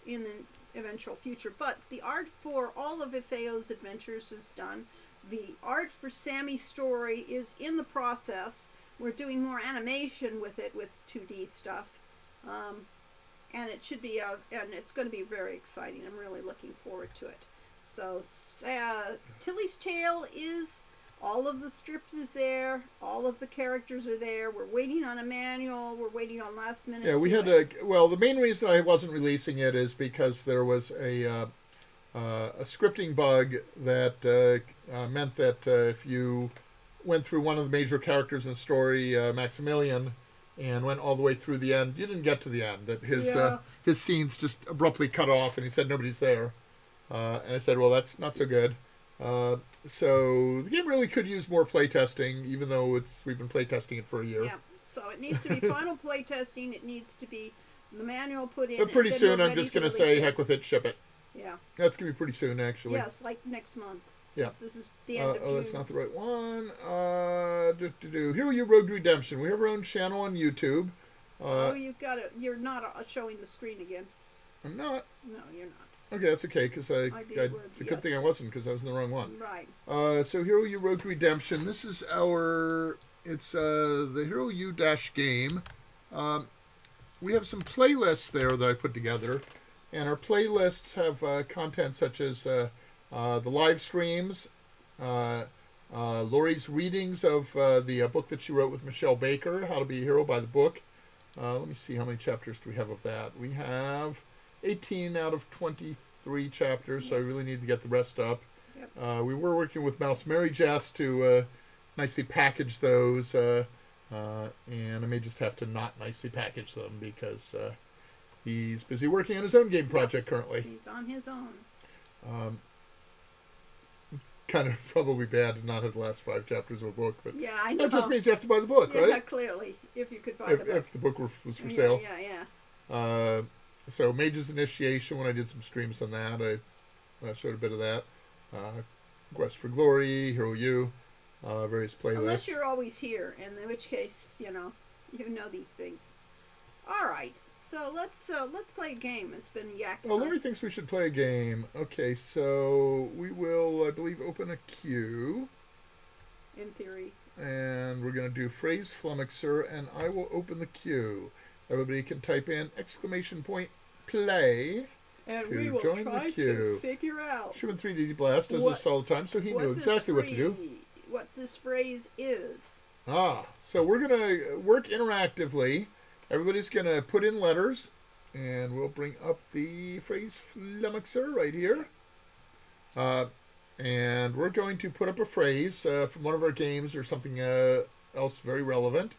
in the eventual future. But the art for all of Ifeo's Adventures is done. The art for Sammy's Story is in the process. We're doing more animation with it, with 2D stuff. And it should be, and it's going to be very exciting. I'm really looking forward to it. So, Tilly's Tale is, all of the strips is there, all of the characters are there. We're waiting on a manual, we're waiting on last minute. Yeah, we had the main reason I wasn't releasing it is because there was a scripting bug that meant that if you went through one of the major characters in the story, Maximilian, and went all the way through the end, you didn't get to the end. That his scenes just abruptly cut off, and he said nobody's there. And I said, well, that's not so good. So the game really could use more playtesting, even though we've been playtesting it for a year. Yeah, so it needs to be final playtesting. It needs to be the manual put in. But pretty soon I'm just going to say, heck with it, ship it. Yeah. That's going to be pretty soon, actually. Yes, like next month. Since this is the end of June. Oh, that's not the right one. Hero U Road to Redemption. We have our own channel on YouTube. You've got it. You're not showing the screen again. I'm not. No, you're not. Okay, that's okay, because it's a good thing I wasn't, because I was in the wrong one. Right. So Hero U Road to Redemption. This is it's the Hero U Dash game. We have some playlists there that I put together, and our playlists have content such as the live streams, Lori's readings of the book that she wrote with Michelle Baker, How to Be a Hero by the Book. Let me see, how many chapters do we have of that? We have 18 out of 23 chapters, so I really need to get the rest up. Yep. We were working with Mouse Mary Jess to nicely package those, and I may just have to not nicely package them because he's busy working on his own game project currently. He's on his own. Kind of probably bad to not have the last 5 chapters of a book, but yeah, I know. That just means you have to buy the book, right? Yeah, clearly, if you could buy the book. If the book was for sale. Yeah. So Mage's Initiation, when I did some streams on that, I showed a bit of that. Quest for Glory, Hero U, various playlists. Unless you're always here, in which case, you know these things. All right, so let's play a game. It's been yak time. Oh, Lori thinks we should play a game. Okay, so we will, I believe, open a queue. In theory, and we're going to do phrase flummoxer, and I will open the queue. Everybody can type in exclamation point play And to we will join try the queue. to figure out Schumann 3D Blast does this all the time, so he knew exactly what to do. What this phrase is. So we're going to work interactively. Everybody's going to put in letters, and we'll bring up the phrase flummoxer right here. And we're going to put up a phrase from one of our games or something else very relevant.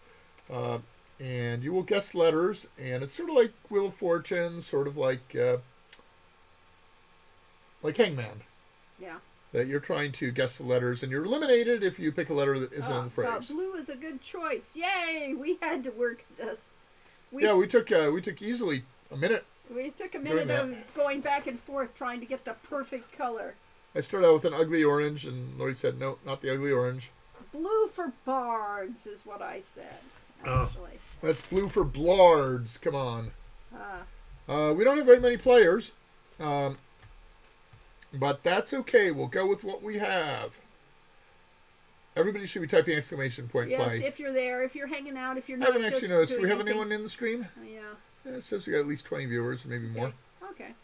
And you will guess letters, and it's sort of like Wheel of Fortune, sort of like Hangman. Yeah. That you're trying to guess the letters, and you're eliminated if you pick a letter that isn't in the phrase. Blue is a good choice. Yay! We had to work this. We took easily a minute. We took a minute of going back and forth trying to get the perfect color. I started out with an ugly orange, and Lori said, no, not the ugly orange. Blue for bards is what I said, actually. That's blue for blards. Come on. We don't have very many players, but that's okay. We'll go with what we have. Everybody should be typing exclamation point Yes, play. if you're there, if you're hanging out, if you're I not. haven't actually just noticed. Do we doing have anything. anyone in the stream? Yeah. It says we got at least 20 viewers, maybe more. Okay.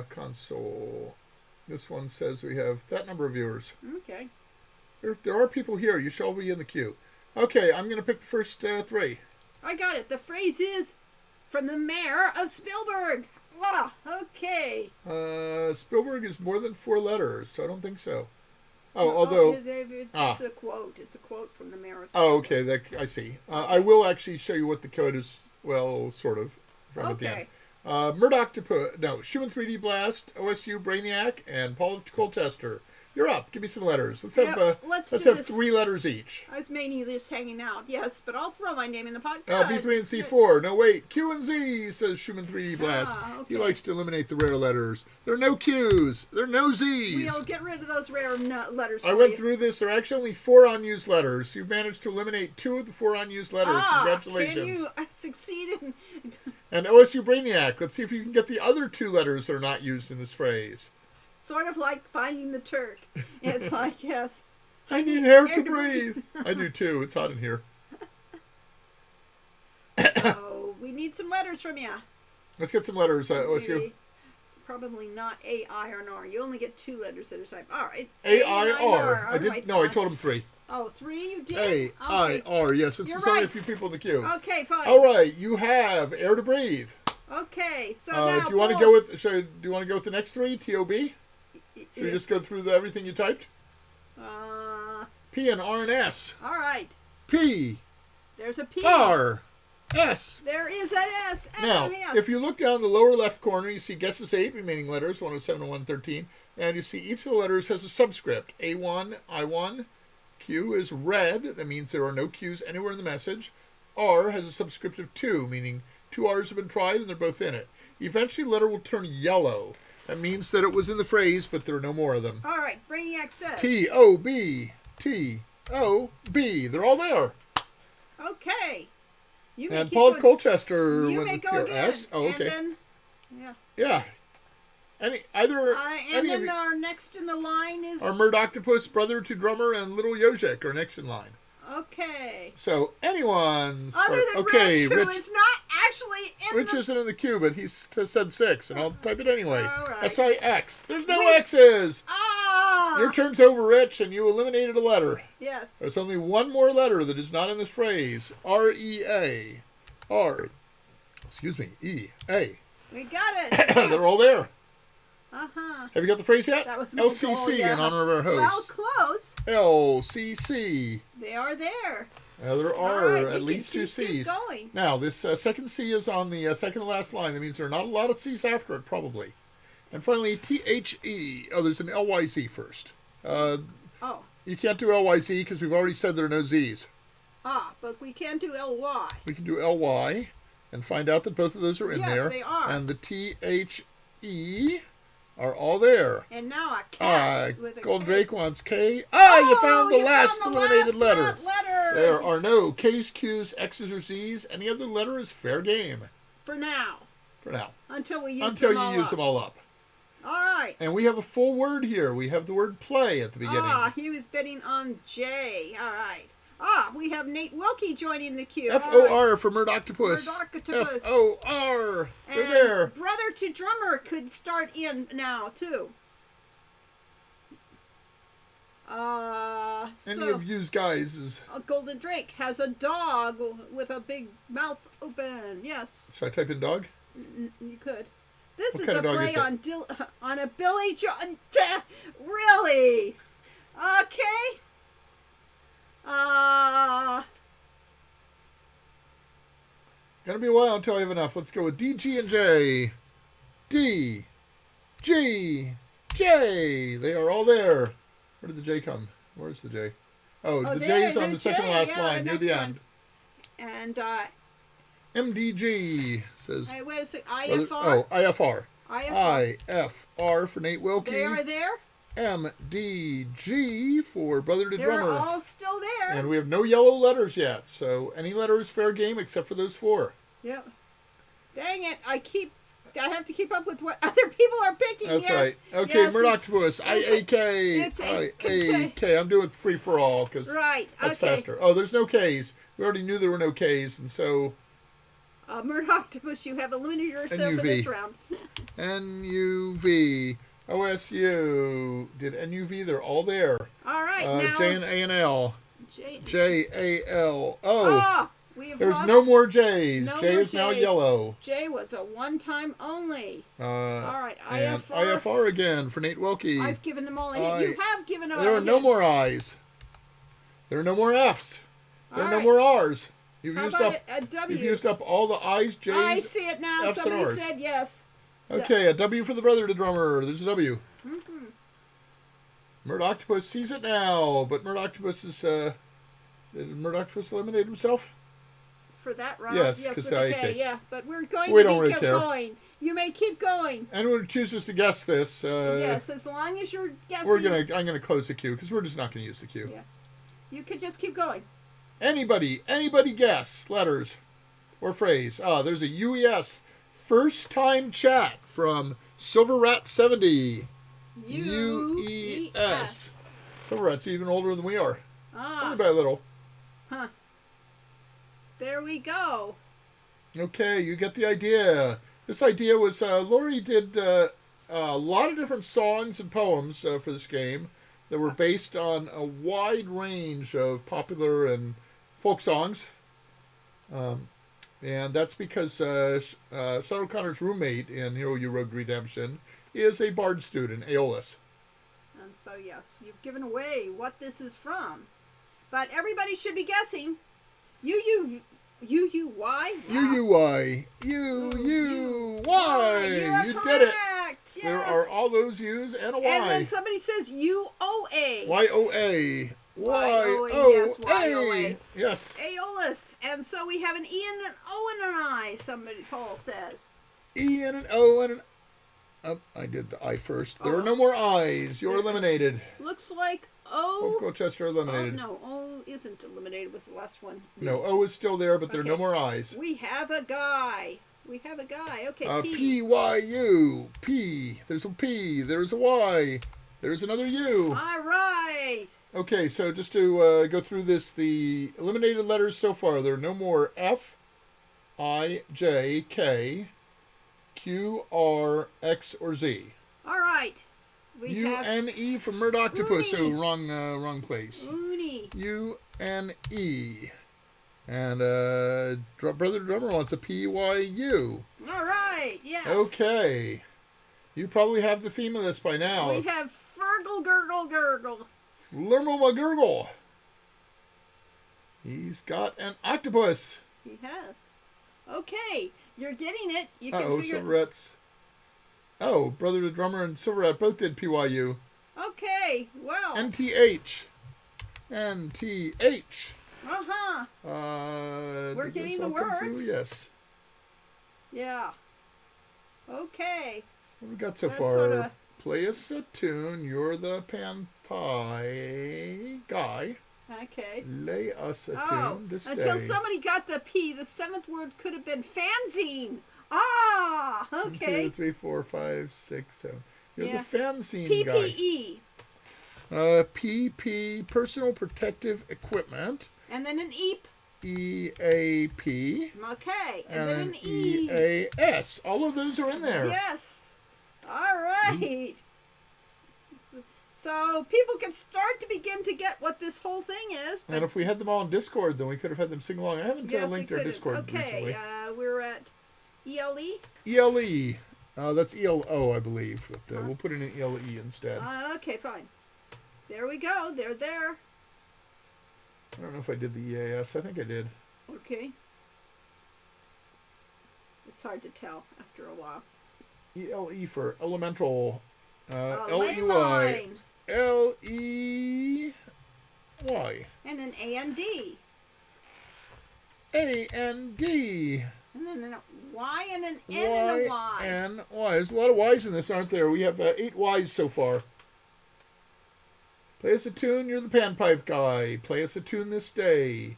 Console. This one says we have that number of viewers. Okay. There are people here. You shall be in the queue. Okay, I'm going to pick the first three. I got it. The phrase is from the mayor of Spielberg. Ah, okay. Spielberg is more than 4 letters, so I don't think so. Although... It's a quote. It's a quote from the mayor of Spielberg. Oh, okay. I see. I will actually show you what the code is, well, sort of, from at the end. Schumann 3D Blast, OSU Brainiac, and Paul Colchester. You're up. Give me some letters. Let's have 3 letters each. I was mainly just hanging out, yes, but I'll throw my name in the pot. B3 and C4. No, wait. Q and Z, says Schumann 3D Blast. Okay. He likes to eliminate the rare letters. There are no Qs. There are no Zs. We'll get rid of those rare letters. I went through this. There are actually only 4 unused letters. You've managed to eliminate 2 of the 4 unused letters. Congratulations. Can you succeed in... And OSU Brainiac. Let's see if you can get the other 2 letters that are not used in this phrase. Sort of like finding the Turk. It's like, yes. I need air to breathe. I do too. It's hot in here. So, we need some letters from you. Let's get some letters, OSU. Probably not A, I, or an R. You only get 2 letters at a time. All right. A, I, R. I didn't. No, I told him 3. Oh, 3 you did? A, I, R. Yes, since You're there's only a right. few people in the queue. Okay, fine. All right, you have air to breathe. Okay, so now do you want to go with? Do you want to go with the next 3? T-O-B. Should we just go through everything you typed? P and R and S. All right. P. There's a P. R. S. There is an S. And Now, an S. if you look down the lower left corner, you see guesses 8 remaining letters, 107 and 113, and you see each of the letters has a subscript. A1, I1. Q is red. That means there are no Qs anywhere in the message. R has a subscript of 2, meaning 2 R's have been tried and they're both in it. Eventually, the letter will turn yellow. That means that it was in the phrase, but there are no more of them. All right, Brainiac says. T-O-B. T-O-B. They're all there. Okay. And Paul Colchester You went may with go your again. S. Oh, okay. And then, Yeah. and then our next in the line is... Our Murdoctopus, brother to drummer, and little Yojek are next in line. Okay. So anyone... Other than Rich, who is not actually in Rich isn't in the queue, but he said 6, and I'll type it anyway. All right. S-I-X. There's no X's! Ah! Your turn's over, Rich, and you eliminated a letter. Yes. There's only one more letter that is not in this phrase. R-E-A. R. Excuse me. E-A. We got it. They're all there. Uh-huh. Have you got the phrase yet? That was my LCC goal, yeah. in honor of our host. Well, close. LCC. They are there. There All are right, at we least can 2 keep C's. going. Now, this second C is on the second to last line. That means there are not a lot of C's after it, probably. And finally, T-H-E. Oh, there's an L-Y-Z first. You can't do L-Y-Z because we've already said there are no Z's. But we can do L-Y. We can do L-Y and find out that both of those are in there. Yes, they are. And the T-H-E are all there. And now a cat with a Golden K. Drake wants K. You found the you last found the eliminated last letter. letter. There are no K's, Q's, X's, or Z's. Any other letter is fair game. For now. For now. Until we use Until them all you use up. them all up. All right. And we have a full word here. We have the word play at the beginning. He was betting on J. All right. We have Nate Wilkie joining the queue. F-O-R for Murdoctopus. Murdoctopus. F-O-R. They're And there. Brother to Drummer could start in now, too. Any of you guys is... Golden Drake has a dog with a big mouth open. Yes, Should I type in dog? you could. This What is kind a of dog play is that? on a Billy John. Really? Okay. Gonna be a while until I have enough. Let's go with D, G, and J. D, G, J. They are all there. Where did the J come? Where's the J? Oh, the J is on the second last line near the end. And MDG says. hey, wait a second. Brother- IFR. IFR. IFR. IFR for Nate Wilkie. They are there. MDG for Brother to They're Drummer. all still there. And we have no yellow letters yet, so any letter is fair game except for those 4. Yep. Dang it! I have to keep up with what other people are picking. That's yes. right. Okay, Yes, Murdoctopus. I-A-K. it's a- I-A-K. I'm doing free for all because Right. that's Okay. faster. Oh, there's no K's. We already knew there were no K's, and so Murdoctopus, you have eliminated yourself in NUV. this round. N-U-V. O-S-U. Did N-U-V? They're all there. All right, now J and A and L. J. J-A-L. Oh, Ah, we have there's lost. no more J's. No J more is now J's. yellow. J was a one-time only. All right, and IFR. IFR again for Nate Wilkie. I've given them all a I- hit. You have given them all There a are no hit. more I's. There are no more F's. There All are no right. more R's. You've How used about up. a W? You've used up all the I's, J's. I see it now. F's and Somebody R's. said yes. Okay, a W for the Brother to Drummer. There's a W. Murdoctopus sees it now, but Murdoctopus is. Did Murdoctopus eliminate himself? For that round, Yes, yes, 'cause with the I- K, okay. yeah. But we're going We to don't really keep care. going. You may keep going. Anyone who chooses to guess this, Yes, as long as you're guessing. I'm gonna close the queue because we're just not gonna use the queue. Yeah. You could just keep going. Anybody guess letters or phrase? There's a UES first time chat from Silver Rat 70. UES. Silver Rat's even older than we are. Only by a little. Huh. There we go. Okay, you get the idea. This idea was Lori did a lot of different songs and poems for this game that were based on a wide range of popular and folk songs. And that's because Sean O'Connor's roommate in Hero You Road Redemption is a bard student, Aeolus. And so, yes, you've given away what this is from. But everybody should be guessing. UUY? UUY. UUY. You're You correct. did it. Yes. There are all those U's and a Y. And then somebody says UOA. Y-O-A. Y-O-A, yes, Y-O-A. Yes. Aeolus. And so we have an E and an O and an I, Paul says. E and an O and an... Oh, I did the I first. There are no more I's. You're eliminated. Looks like O. Both Colchester Oh, eliminated. no, O isn't eliminated. Was the last one. No, O is still there, but there are no Okay. more I's. We have a guy. Okay, P. P-Y-U. P. There's a P. There's a Y. There's another U. All right. Okay, so just to go through this, the eliminated letters so far, there are no more F, I, J, K, Q, R, X, or Z. All right. We have U-N-E from Murdoctopus. Uni. Oh, wrong place. Uni. U-N-E. And Brother Drummer wants a P-Y-U. All right. Yes. Okay. You probably have the theme of this by now. We have Fergle Gurgle Gurgle. Lermo McGurgle. He's got an octopus. He has. Okay. You're getting it. You can Uh-oh, figure. Silverette's. Oh, Brother the Drummer and Silverette both did PYU. Okay. Well. NTH. NTH. Uh-huh. We're Did getting this the all come through? words. Yes. Yeah. Okay. What we got so That's far? sorta- Play us a tune. You're the pan pie guy. Okay. Lay us a Oh, tune this until day. somebody got the P, the seventh word could have been fanzine. Ah, 1, 2, okay. 3, 4, 5, 6, 7. You're Yeah. the fanzine PPE. guy. PP, personal protective equipment. And then an eep. E-A-P. Okay. And And then then an ease. E-A-S. All of those are in there. Yes. All right. So people can start to begin to get what this whole thing is. And if we had them all in Discord, then we could have had them sing along. I haven't linked their Discord Okay, recently. we're at ELE. ELE. That's ELO, I believe. But, we'll put in an ELE instead. Okay, fine. There we go. They're there. I don't know if I did the EAS. I think I did. Okay. It's hard to tell after a while. ELE for elemental. Ley L-E-Y. line. L-E-Y. And an A and D. A-N-D. And then a Y and an N and a Y. Y-N-Y. There's a lot of Y's in this, aren't there? We have 8 Y's so far. Play us a tune, you're the panpipe guy. Play us a tune this day.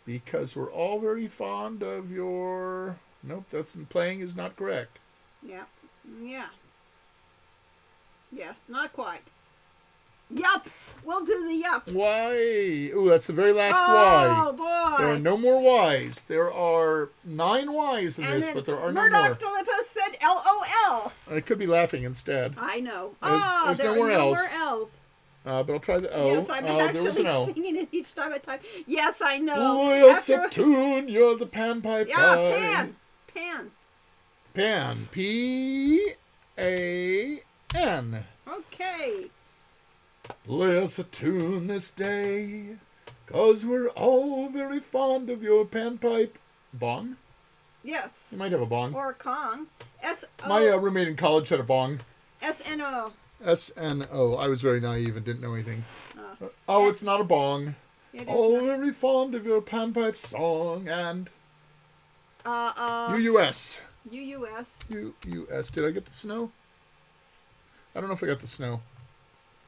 Because we're all very fond of your... Nope, that's playing is not correct. Yeah. Yeah. Yes, not quite. Yup. We'll do the yup. Y. Ooh, that's the very last Oh, Y. boy. There are no more Y's. There are 9 Y's in And this, then but there are no Murdoch more. Delipus said LOL. I could be laughing instead. I know. There's there no are more no L's. more L's. But I'll try the O. Yes, I'm There was an O. actually singing it each time I type. Yes, I know. Play us a tune, you're the panpipe guy. Yeah, pan. Pan. P-A-N. Okay. Play us a tune this day, 'cause we're all very fond of your panpipe. Bong? Yes. You might have a bong. Or Kong. S-O. My roommate in college had a bong. S-N-O. S-N-O. I was very naive and didn't know anything. Oh, it's not a bong. It is All not. very fond of your panpipe song and... U-U-S. U-U-S. U-U-S. U-U-S. Did I get the snow? I don't know if I got the snow.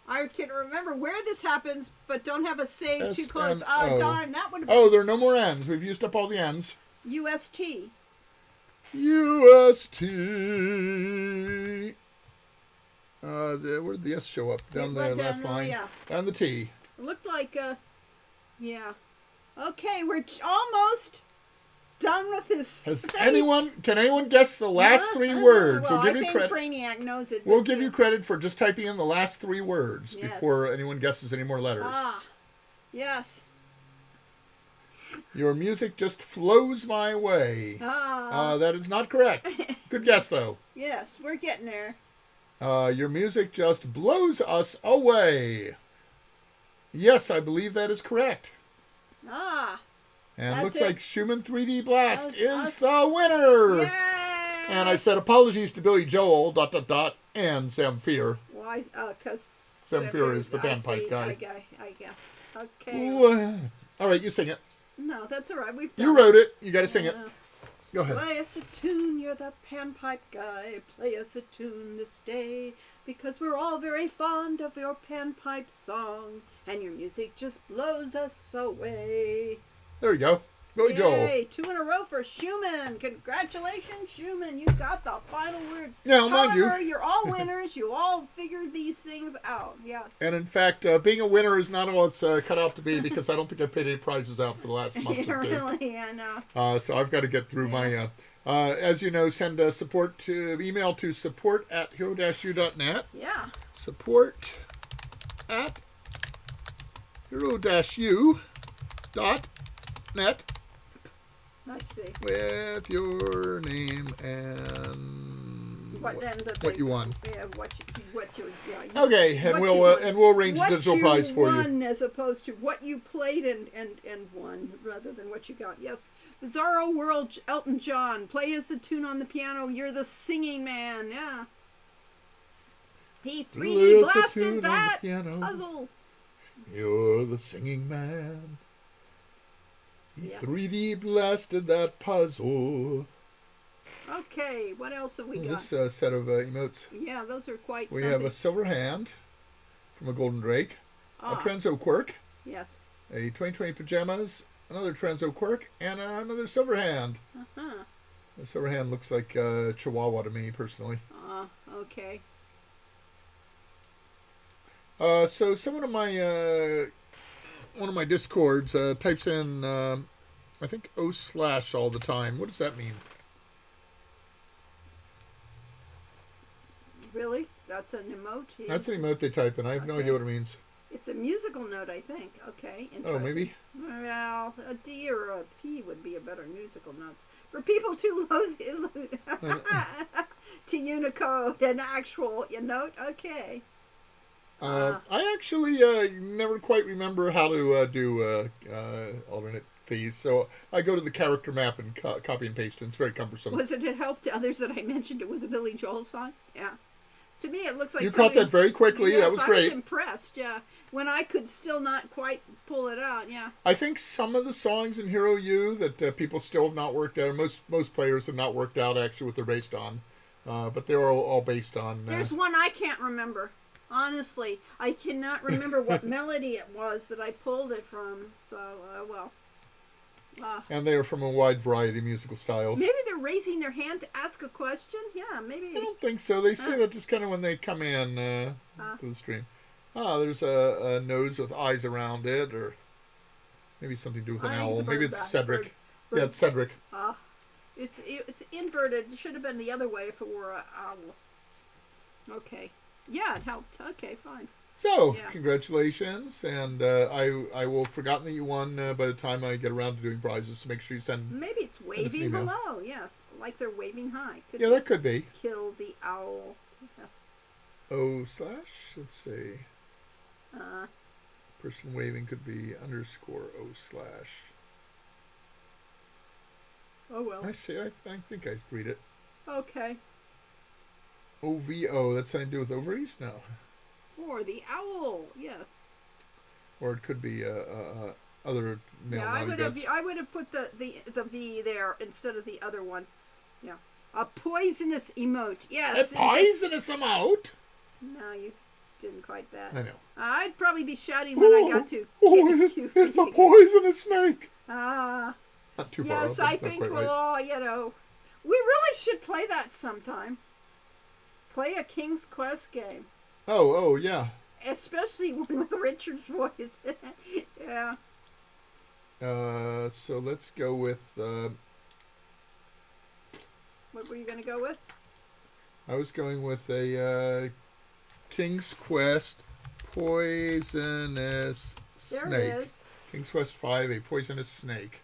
I can remember where this happens, but don't have a save too close. S-N-O. Oh, darn. That would have been Oh, there are no more N's. We've used up all the N's. U-S-T. U-S-T. Where did the S show up? Down the last line. Yeah. Down the T. It looked like, yeah. Okay, we're almost done with this. Can anyone guess the last 3 words? Well, We'll give I you think credit. Brainiac knows it. We'll give you credit for just typing in the last 3 words Yes. before anyone guesses any more letters. Yes. Your music just flows my way. That is not correct. Good guess, though. Yes, we're getting there. Your music just blows us away. Yes, I believe that is correct. And That's looks it. like Schumann 3D Blast Us- is us- the winner. Yay! And I said apologies to Billy Joel, ... and Sam Fear. Why? Because Samphir is the panpipe guy. I guess. Okay. Ooh, all right, you sing it. No, that's all right. We've done You wrote it. You got to sing it. Go ahead. Play us a tune, you're the panpipe guy. Play us a tune this day, because we're all very fond of your panpipe song, and your music just blows us away. There you go. Billy Joel. Yay, 2 in a row for Schumann. Congratulations, Schumann. You got the final words. Now, mind you- However, you're all winners. You all figured these things out. Yes. And in fact, being a winner is not all it's cut out to be, because I don't think I paid any prizes out for the last month or two. Really, I know. So I've got to get through my... as you know, send support to email to support@hero-u.net. Yeah. Support@hero-u.net I see. with your name and what you won. Yeah, what you Okay, and what we'll you won. we'll arrange a digital prize for What you. you won as opposed to what you played and won, rather than what you got. Yes. Bizarro World, Elton John. Play us a tune on the piano. You're the singing man. Yeah. He 3D Play us a tune blasted on the that piano. puzzle. You're the singing man. He Yes. 3D blasted that puzzle. Okay, what else have we got? This set of emotes. Yeah, those are quite We something. have a silver hand from a golden drake, a Ah, Trenzo quirk, yes. a 2020 pajamas, another Trenzo quirk, and another silver hand. Uh-huh. The silver hand looks like Chihuahua to me, personally. one of my discords types in, I think, O/ all the time. What does that mean? Really? That's an emote? Yes. That's an emote they type in. I have no idea what it means. It's a musical note, I think. Okay, interesting. Oh, maybe? Well, a D or a P would be a better musical note. For people too lazy to Unicode an actual note, okay. I actually never quite remember how to do alternate keys, so I go to the character map and copy and paste, and it's very cumbersome. Was it a help to others that I mentioned it was a Billy Joel song? Yeah. To me, it looks like you caught that very quickly. Yes, that was great. I was impressed. Yeah, when I could still not quite pull it out. Yeah. I think some of the songs in Hero U that people still have not worked out, or most players have not worked out actually what they're based on, but they're all based on. There's one I can't remember. Honestly, I cannot remember what melody it was that I pulled it from. So, well. And they are from a wide variety of musical styles. Maybe they're raising their hand to ask a question. Yeah, maybe. I don't think so. They say that just kind of when they come in to the stream. There's a nose with eyes around it, or maybe something to do with an owl. Maybe it's Cedric. Yeah, it's Cedric. It's inverted. It should have been the other way if it were an owl. Okay. Yeah, it helped. Okay, fine. So, congratulations, and I will have forgotten that you won by the time I get around to doing prizes, so make sure you send. Maybe it's waving below, yes, like they're waving high. That could be. Kill the owl, yes. O/, let's see. Person waving could be _O/. Oh, well. I see, I think I read it. Okay. OVO, that's something to do with ovaries? No. For the owl, yes. Or it could be other male naughty bits. I would have put the V there instead of the other one. Yeah. A poisonous emote, yes. A poisonous emote? No, you didn't quite that. I know. I'd probably be shouting when I got to. It's a poisonous snake. Not too far off. Yes, I think we really should play that sometime. Play a King's Quest game. Oh, yeah. Especially one with Richard's voice. Yeah. So let's go with... what were you going to go with? I was going with a King's Quest poisonous snake. There it is. King's Quest 5, a poisonous snake.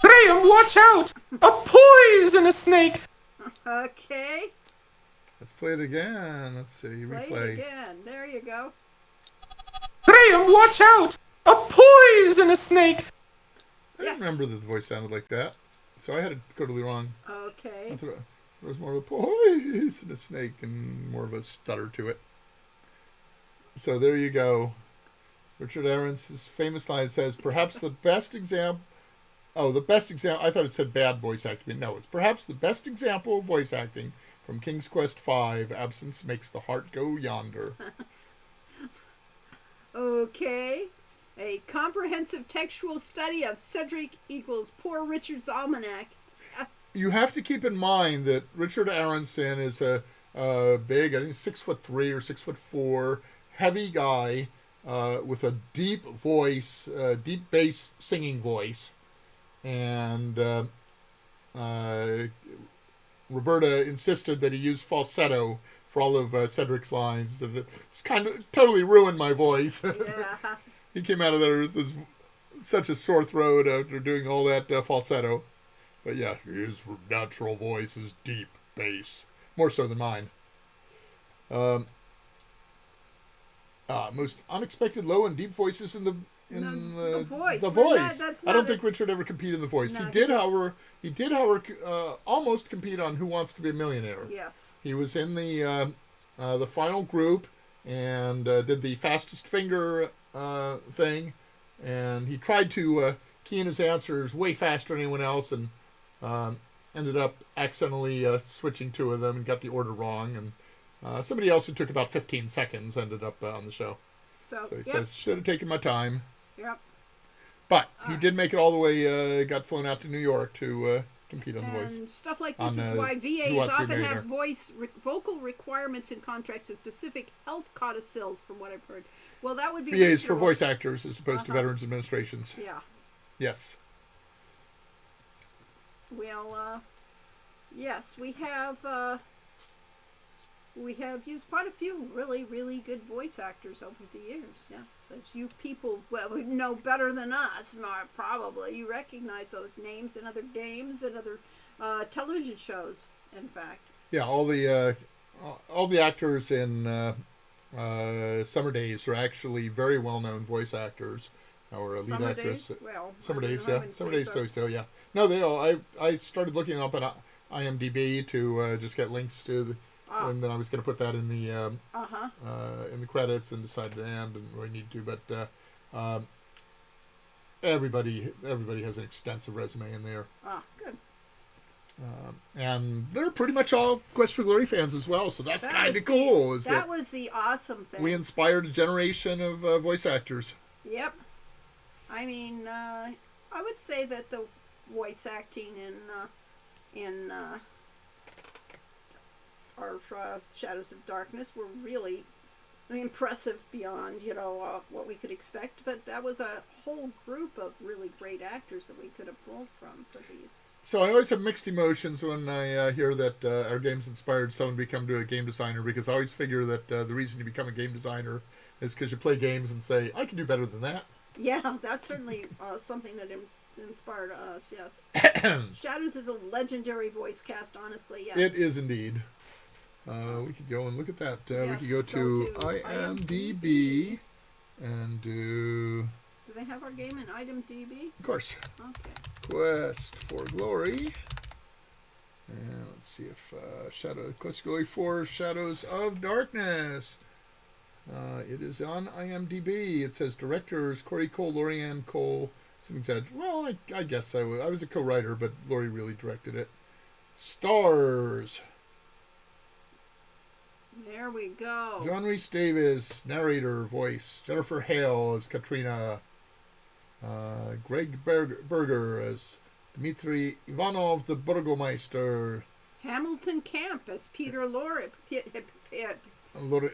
Graham, watch out! A poisonous snake! Okay. Let's play it again. Let's see. Replay. Play it again. There you go. Graham, watch out! A poisonous snake! I didn't remember that the voice sounded like that. So I had it totally wrong. Okay. I thought there was more of a poisonous snake and more of a stutter to it. So there you go. Richard Aarons' famous line says, perhaps the best example... Oh, the best example... I thought it said bad voice acting. No, it's perhaps the best example of voice acting from King's Quest V. Absence makes the heart go yonder. Okay. A comprehensive textual study of Cedric equals Poor Richard's Almanac. You have to keep in mind that Richard Aronson is a big, I think 6'3" or 6'4", heavy guy with a deep voice, deep bass singing voice. And Roberta insisted that he use falsetto for all of Cedric's lines. So it's kind of totally ruined my voice. Yeah. He came out of there with such a sore throat after doing all that falsetto. But yeah, his natural voice is deep bass, more so than mine. Most unexpected low and deep voices in the voice. The Well, voice. I don't think Richard ever competed in the voice. No, he did, however, almost compete on Who Wants to Be a Millionaire. Yes. He was in the final group and did the fastest finger thing, and he tried to key in his answers way faster than anyone else, and ended up accidentally switching two of them and got the order wrong, and somebody else who took about 15 seconds ended up on the show. So he says, should have taken my time. Yep. But he did make it all the way, got flown out to New York to compete on the voice. And stuff like On, this is why Who VAs Wants to Be often Millionaire. have vocal requirements in contracts and specific health codicils, from what I've heard. Well, that would be VAs for reasonable. voice actors as opposed to Veterans Administrations. Yeah. Yes. Well, yes, we have used quite a few really, really good voice actors over the years. Yes, as you people would know better than us, probably. You recognize those names in other games and other television shows, in fact. Yeah, all the actors in Summer Days are actually very well-known voice actors. Our lead Summer actress. Days? Well, Summer I Days, wouldn't Summer say Days so. Toys too, yeah. No, they all. I started looking up on IMDb to just get links to the, and then I was going to put that in the in the credits and decided to end and what I need to, but everybody has an extensive resume in there. Good. And they're pretty much all Quest for Glory fans as well, so that's That kind was of cool. That was the awesome thing. we inspired a generation of voice actors. Yep. I mean, I would say that the voice acting in our Shadows of Darkness were really impressive beyond, what we could expect. But that was a whole group of really great actors that we could have pulled from for these. So I always have mixed emotions when I hear that our games inspired someone to become a game designer, because I always figure that the reason you become a game designer is because you play games and say, I can do better than that. Yeah, that's certainly something that inspired us, yes. Shadows is a legendary voice cast, honestly, yes. It is indeed. We could go and look at that. We Yes, could go to go to IMDb and do, Do they have our game in IMDb? of course, Okay. Quest for Glory. And let's see if Quest for Glory 4 Shadows of Darkness. It is on IMDb. It says directors Corey Cole, Lorianne Cole. Something said, well, I guess I was a co-writer, but Lori really directed it. Stars. There we go. John Rhys Davis, narrator voice. Jennifer Hale as Katrina. Greg Berger as Dmitry Ivanov, the Burgomeister. Hamilton Camp as Peter Lorre.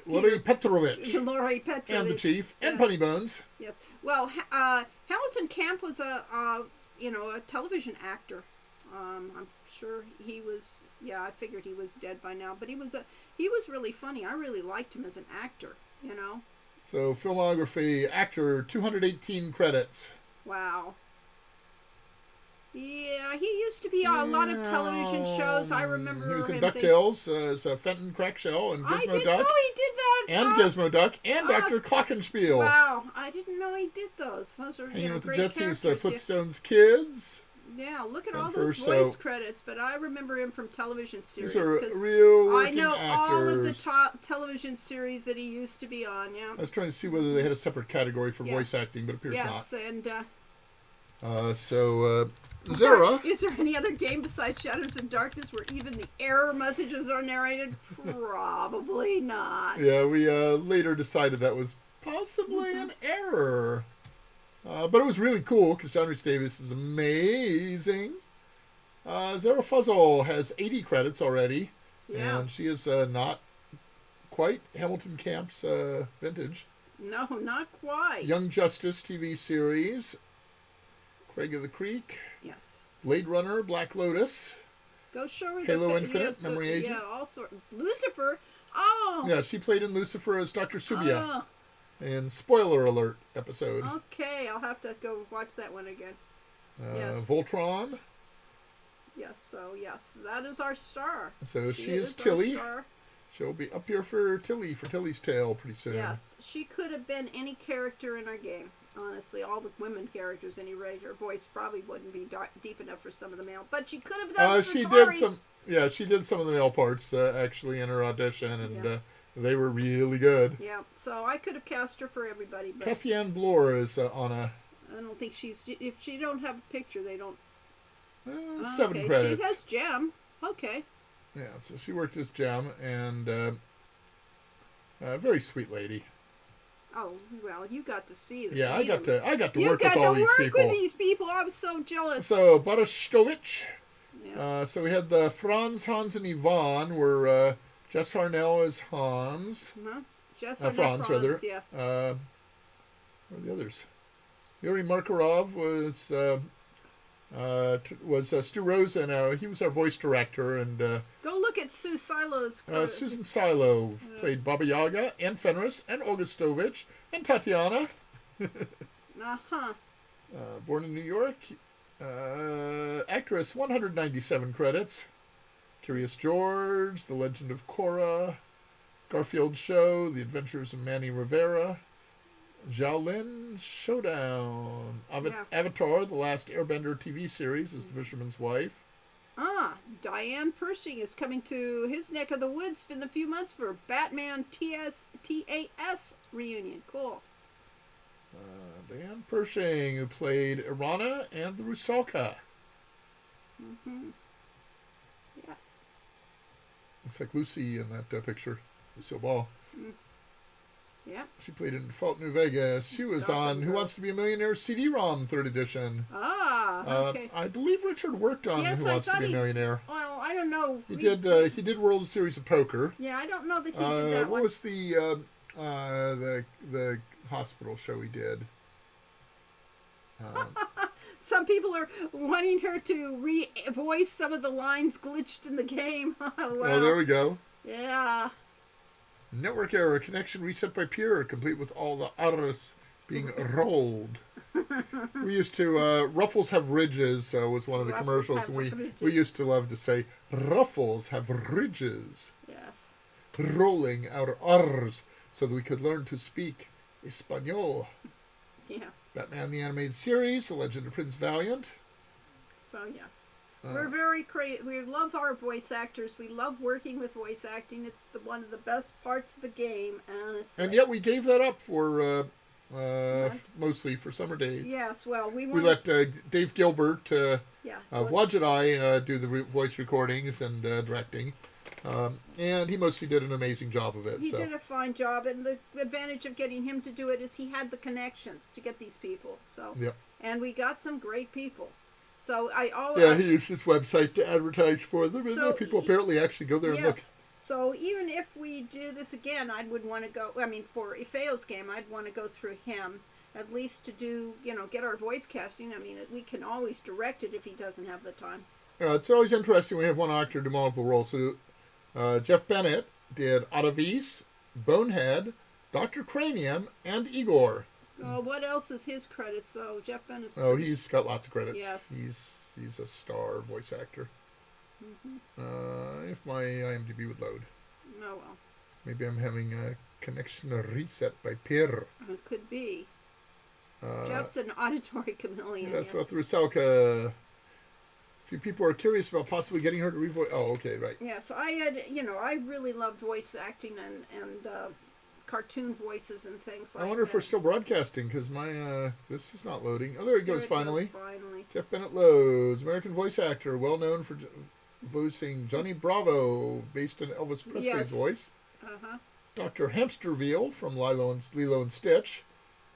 Lori Petrovich. Laurie Petrovich. And the chief. And Yeah. Punny Bones. Yes. Well, Hamilton Camp was a television actor. I'm sure he was. Yeah, I figured he was dead by now, but he was really funny. I really liked him as an actor. So filmography, actor, 218 credits. Wow. Yeah, he used to be on a lot of television shows. I remember He was in him. DuckTales as Fenton Crackshell and I Gizmo didn't Duck. know he did that. And Gizmo Duck and Dr. Glockenspiel. Wow, I didn't know he did those. Those are Hanging with the great Jets, he was the characters. Flintstones Kids. Yeah, look at And all those first, voice credits, but I remember him from television series. These are 'cause real I working know actors. all of the top television series that he used to be on. Yeah. I was trying to see whether they had a separate category for Yes. voice acting, but it appears Yes, and not. Zara. is there any other game besides Shadows of Darkness where even the error messages are narrated? Probably not. Yeah, we later decided that was possibly an error. But it was really cool because John Rhys Davis is amazing. Zara Fuzzle has 80 credits already. Yeah. And she is not quite Hamilton Camp's vintage. No, not quite. Young Justice TV series. Craig of the Creek. Yes. Blade Runner, Black Lotus. Go show her Halo the Infinite, Memory Agent. Yeah, all sorts. Lucifer. Oh. Yeah, she played in Lucifer as Dr. Subiya Oh. in Spoiler Alert episode. Okay, I'll have to go watch that one again. Yes. Voltron. Yes, so yes, that is our star. So she is our Tilly. star. She'll be up here for Tilly's Tale pretty soon. Yes, she could have been any character in our game. Honestly, all the women characters, any rate, her voice probably wouldn't be deep enough for some of the male, but she could have done She Centauri's. did some. Yeah, she did some of the male parts actually in her audition, and they were really good. Yeah, so I could have cast her for everybody, but Kathy Ann Bloor is on a I don't think she's. If she don't have a picture, they don't. 7 okay, credits. She has Gem. Okay. Yeah, so she worked as Gem, and a very sweet lady. Oh well, you got to see them. Yeah, I got to You work got with all to these work people. with these people. I'm so jealous. So Barashtovich, Yeah. So we had the Franz, Hans, and Yvonne, where Jess Harnell is Hans. Uh-huh. Just Franz, rather. Yeah. What are the others? Yuri Markarov was Stu Rosen. He was our voice director, and Go look at Sue Silo's. Susan Silo played Baba Yaga, and Fenris, and Olga Stovich, and Tatiana. Uh-huh. Born in New York. Actress, 197 credits. Curious George, The Legend of Korra, Garfield Show, The Adventures of Manny Rivera, Xiaolin Showdown, Avatar, The Last Airbender TV series as the Fisherman's Wife. Diane Pershing is coming to his neck of the woods in a few months for Batman TAS reunion. Cool. Diane Pershing, who played Irana and the Rusalka. Mm-hmm. Yes. Looks like Lucy in that picture. Lucille Ball. Yeah. She played in Default New Vegas. She was on Who Wants to Be a Millionaire CD-ROM 3rd edition. Okay. I believe Richard worked on Who Wants to Be a Millionaire. Well, I don't know. He did World Series of Poker. Yeah, I don't know that he did that what one. was the hospital show he did? Some people are wanting her to re-voice some of the lines glitched in the game. Wow. Oh, there we go. Yeah. Network error, connection reset by peer, complete with all the R's being rolled. We used to, Ruffles Have Ridges was one of the Ruffles commercials, have and ridges. we used to love to say, Ruffles have ridges, Yes. rolling our R's, so that we could learn to speak Espanol. Yeah. Batman the Animated Series, The Legend of Prince Valiant. So, yes. We're very creative. We love our voice actors. We love working with voice acting. It's one of the best parts of the game, honestly. And yet we gave that up for, mostly for summer days. Yes, well, we let Dave Gilbert of was- do the voice recordings and directing. And he mostly did an amazing job of it. He did a fine job, and the advantage of getting him to do it is he had the connections to get these people. So, Yep. and we got some great people. So he used his website to advertise for them, and So people apparently actually go there and look. Yes. So even if we do this again, I would want to go. I mean, for Ifeo's game, I'd want to go through him at least to do, get our voice casting. I mean, we can always direct it if he doesn't have the time. It's always interesting when we have one actor do multiple roles. So Jeff Bennett did Otavis, Bonehead, Dr. Cranium, and Igor. What else is his credits, though? Jeff Bennett's He's got lots of credits. Yes. He's a star voice actor. Mm-hmm. If my IMDb would load. Oh, well. Maybe I'm having a connection reset by Pierre. It could be. Jeff's an auditory chameleon. That's Yes. about the Rusalka. A few people are curious about possibly getting her to revoice. Oh, okay, right. Yes, I had, I really loved voice acting and cartoon voices and things like that. I wonder if we're still broadcasting, because my, this is not loading. Oh, there it goes, Here it finally. goes, finally. Jeff Bennett loads. American voice actor, well known for voicing Johnny Bravo, based on Elvis Presley's Yes. voice. Uh-huh. Dr. Hamsterville from Lilo and Stitch.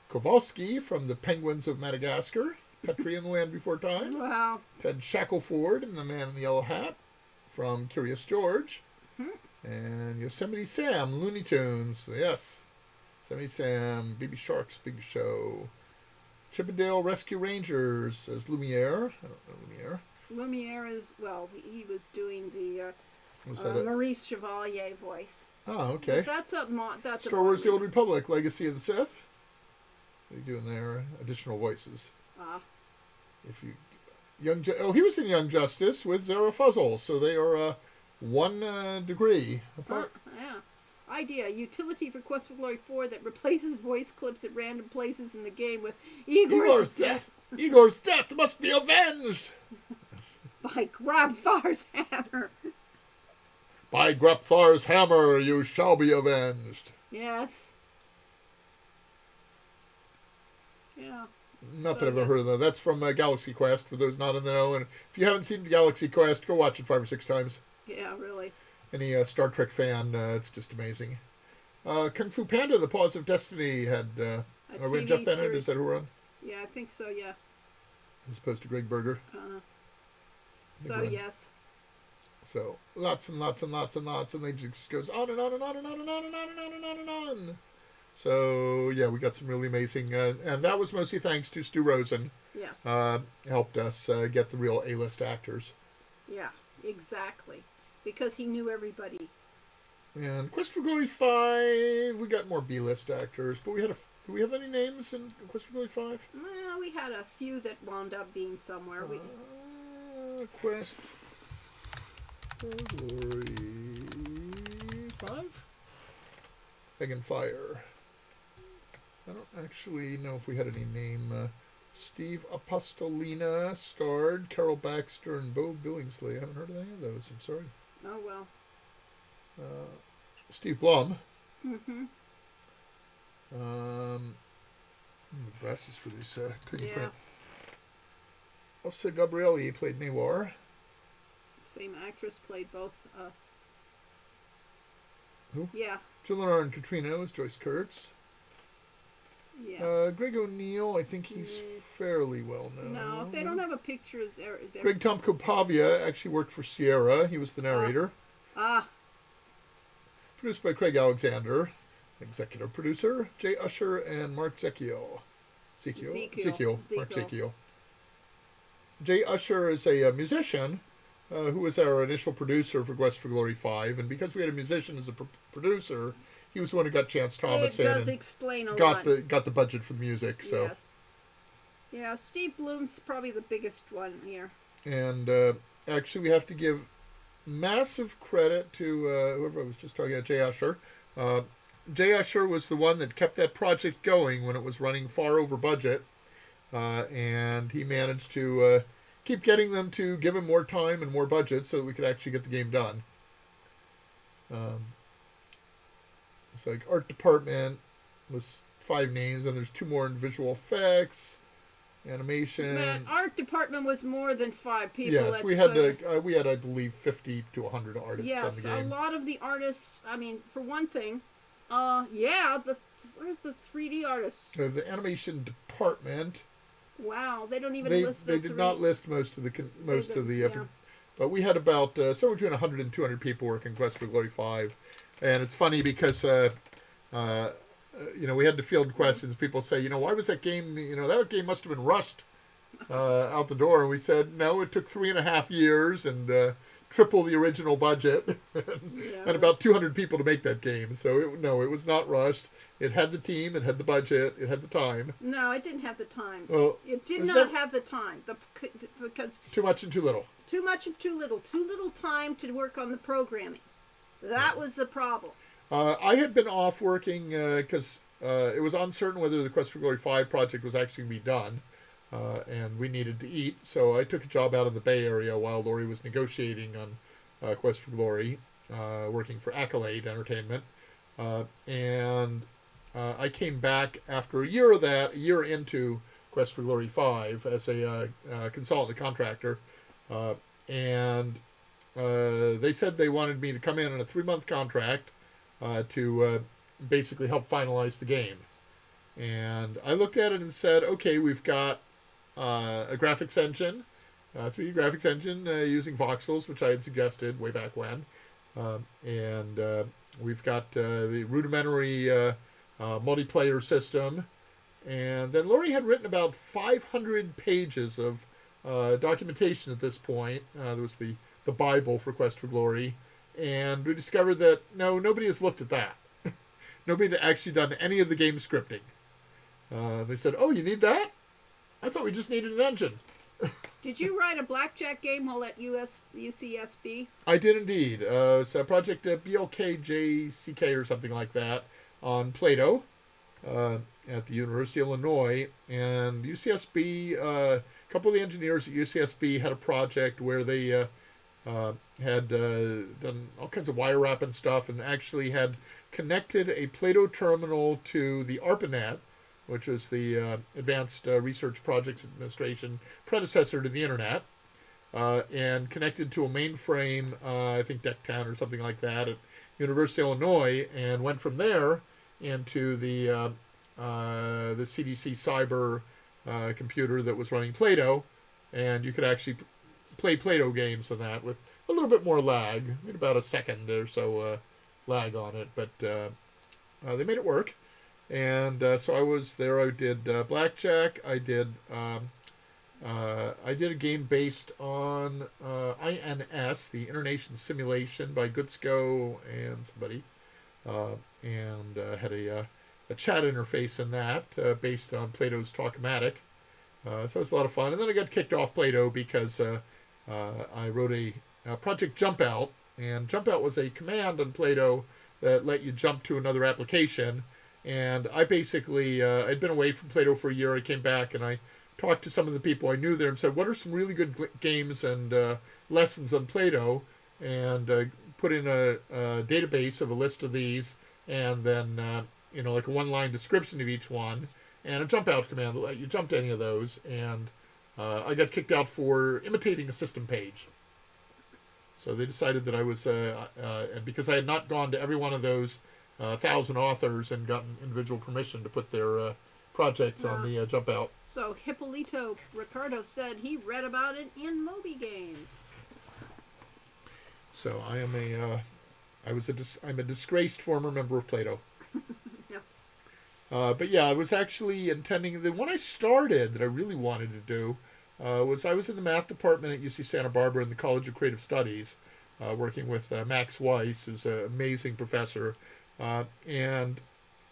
Kowalski from The Penguins of Madagascar. Petri in the Land Before Time. Wow. Ted Shackleford in The Man in the Yellow Hat from Curious George. And Yosemite Sam, Looney Tunes. Yes. Yosemite Sam, Baby Shark's Big Show. Chippendale Rescue Rangers as Lumiere. I don't know Lumiere. Lumiere is, he was doing the Was that it? Maurice Chevalier voice. Oh, okay. But that's Star Wars The Old Republic, Legacy of the Sith. What are you doing there? Additional voices. If you he was in Young Justice with Zara Fuzzle, so they are 1 degree apart. Yeah. Idea: utility for Quest for Glory 4 that replaces voice clips at random places in the game with Igor's death Igor's death must be avenged by Grabthar's hammer. By Grabthar's hammer, you shall be avenged. Yes. Yeah. Not that I've ever heard of that. That's from Galaxy Quest, for those not in the know. And if you haven't seen Galaxy Quest, go watch it 5 or 6 times. Yeah, really. Any Star Trek fan, it's just amazing. Kung Fu Panda, The Paws of Destiny, had TV Jeff Bennett, series. is that who we're on? Yeah, I think so, yeah. As opposed to Greg Berger. So, yes. So lots and lots and lots and lots, and they just goes on and on and on and on and on and on and on and on and on. So yeah, we got some really amazing, and that was mostly thanks to Stu Rosen. Yes. Helped us get the real A-list actors. Yeah, exactly, because he knew everybody. And Quest for Glory 5, we got more B-list actors, but do we have any names in Quest for Glory 5? Well, we had a few that wound up being somewhere. Quest Glory 5? Egg and Fire. I don't actually know if we had any name. Steve Apostolina starred, Carol Baxter and Bo Billingsley. I haven't heard of any of those. I'm sorry. Oh, well. Steve Blum. Mm-hmm. Glasses for these tiny Yeah. print. Elsa Gabrielli played Nawar. Same actress played both. Who? Yeah. Jill Lennar and Katrina was Joyce Kurtz. Yes. Greg O'Neill, I think he's fairly well known. No, if they don't have a picture, they're Greg Tomko Pavia actually worked for Sierra. He was the narrator. Produced by Craig Alexander. Executive producer, Jay Usher and Mark Zecchio. Mark Zecchio. Jay Usher is a musician who was our initial producer for Quest for Glory 5, and because we had a musician as a producer, he was the one who got Chance Thomas in. It does explain a got lot. Got the budget for the music. So. Yes. Yeah, Steve Bloom's probably the biggest one here. And actually, we have to give massive credit to whoever I was just talking about, Jay Usher. Jay Usher was the one that kept that project going when it was running far over budget, and he managed to keep getting them to give him more time and more budget so that we could actually get the game done. It's like art department was 5 names, and there's 2 more in visual effects, animation. The art department was more than 5 people. Yes, we had I believe 50 to 100 artists on the yes, game. a lot of the artists. I mean, for one thing, where's the 3D artists? The animation department. Wow, they don't even list. They did not list most of the. But we had about somewhere between 100 and 200 people working Quest for Glory 5, and it's funny because we had to field questions. People say, why was that game? That game must have been rushed out the door. And we said, no, it took 3.5 years and triple the original budget and about 200 people to make that game. So it was not rushed. It had the team, it had the budget, it had the time. No, it didn't have the time. Well, it did not have the time because too much and too little. Too much and too little. Too little time to work on the programming. That was the problem. I had been off working because it was uncertain whether the Quest for Glory 5 project was actually going to be done, and we needed to eat. So I took a job out in the Bay Area while Lori was negotiating on Quest for Glory, working for Accolade Entertainment. And I came back after a year into Quest for Glory 5 as a consultant, a contractor. And they said they wanted me to come in on a 3-month contract to basically help finalize the game. And I looked at it and said, okay, we've got a graphics engine, 3D graphics engine using voxels, which I had suggested way back when. And we've got the rudimentary multiplayer system. And then Lori had written about 500 pages of documentation at this point. There was the Bible for Quest for Glory. And we discovered that, nobody has looked at that. Nobody had actually done any of the game scripting. They said, oh, you need that? I thought we just needed an engine. Did you write a blackjack game while at UCSB? I did indeed. It's a project at BLKJCK or something like that on Plato at the University of Illinois. And UCSB, a couple of the engineers at UCSB had a project where they had done all kinds of wire wrap and stuff and actually had connected a Plato terminal to the ARPANET, which is the Advanced Research Projects Administration predecessor to the Internet, and connected to a mainframe, I think DECTown or something like that, at University of Illinois, and went from there into the CDC cyber computer that was running Plato, and you could actually play Play-Doh games than that with a little bit more lag, about a second or so lag on it, but they made it work. And so I was there. I did blackjack. I did a game based on INS, the Internation Simulation by Goodsco and somebody, and had a chat interface in that based on Plato's Talkomatic. So it was a lot of fun. And then I got kicked off Plato because I wrote a Project Jump Out, and Jump Out was a command on Plato that let you jump to another application. And I basically, I'd been away from Plato for a year. I came back and I talked to some of the people I knew there and said, what are some really good games and lessons on Plato? And put in a database of a list of these, and then, like a one-line description of each one, and a jump out command that let you jump to any of those. And I got kicked out for imitating a system page. So they decided that I was, and because I had not gone to every one of those 1,000 authors and gotten individual permission to put their projects on the jump out. So Hippolito Ricardo said he read about it in Moby Games. So I am I'm a disgraced former member of Plato. Yes. But yeah, I was actually intending, the one I started that I really wanted to do was I was in the math department at UC Santa Barbara in the College of Creative Studies, working with Max Weiss, who's an amazing professor. And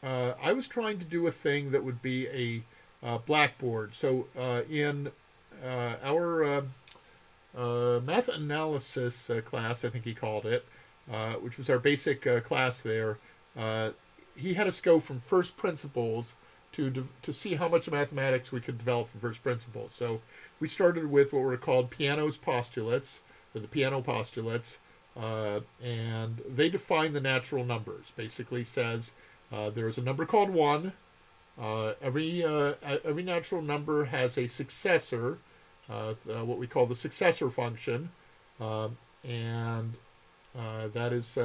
I was trying to do a thing that would be a blackboard. So in our math analysis class, I think he called it, which was our basic class there, he had us go from first principles to see how much mathematics we could develop from first principles. So we started with what were called Piano Postulates, or the Piano Postulates, and they define the natural numbers. Basically says there is a number called 1. Every natural number has a successor, what we call the successor function, and that is,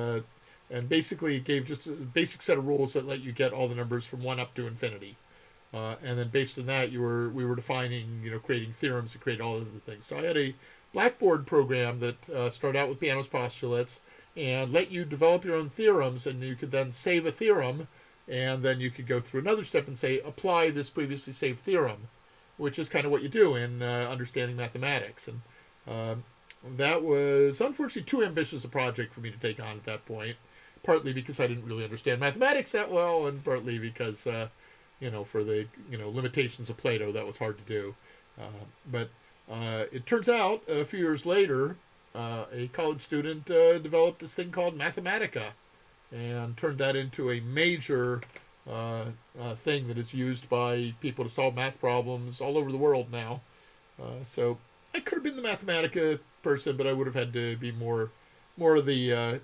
and basically it gave just a basic set of rules that let you get all the numbers from 1 up to infinity. And then based on that, we were defining, creating theorems to create all of the things. So I had a Blackboard program that started out with Piano's Postulates and let you develop your own theorems, and you could then save a theorem, and then you could go through another step and say, apply this previously saved theorem, which is kind of what you do in understanding mathematics. And that was unfortunately too ambitious a project for me to take on at that point, partly because I didn't really understand mathematics that well, and partly because, for the, limitations of Plato, that was hard to do. But it turns out, a few years later, a college student developed this thing called Mathematica and turned that into a major thing that is used by people to solve math problems all over the world now. So I could have been the Mathematica person, but I would have had to be more of the,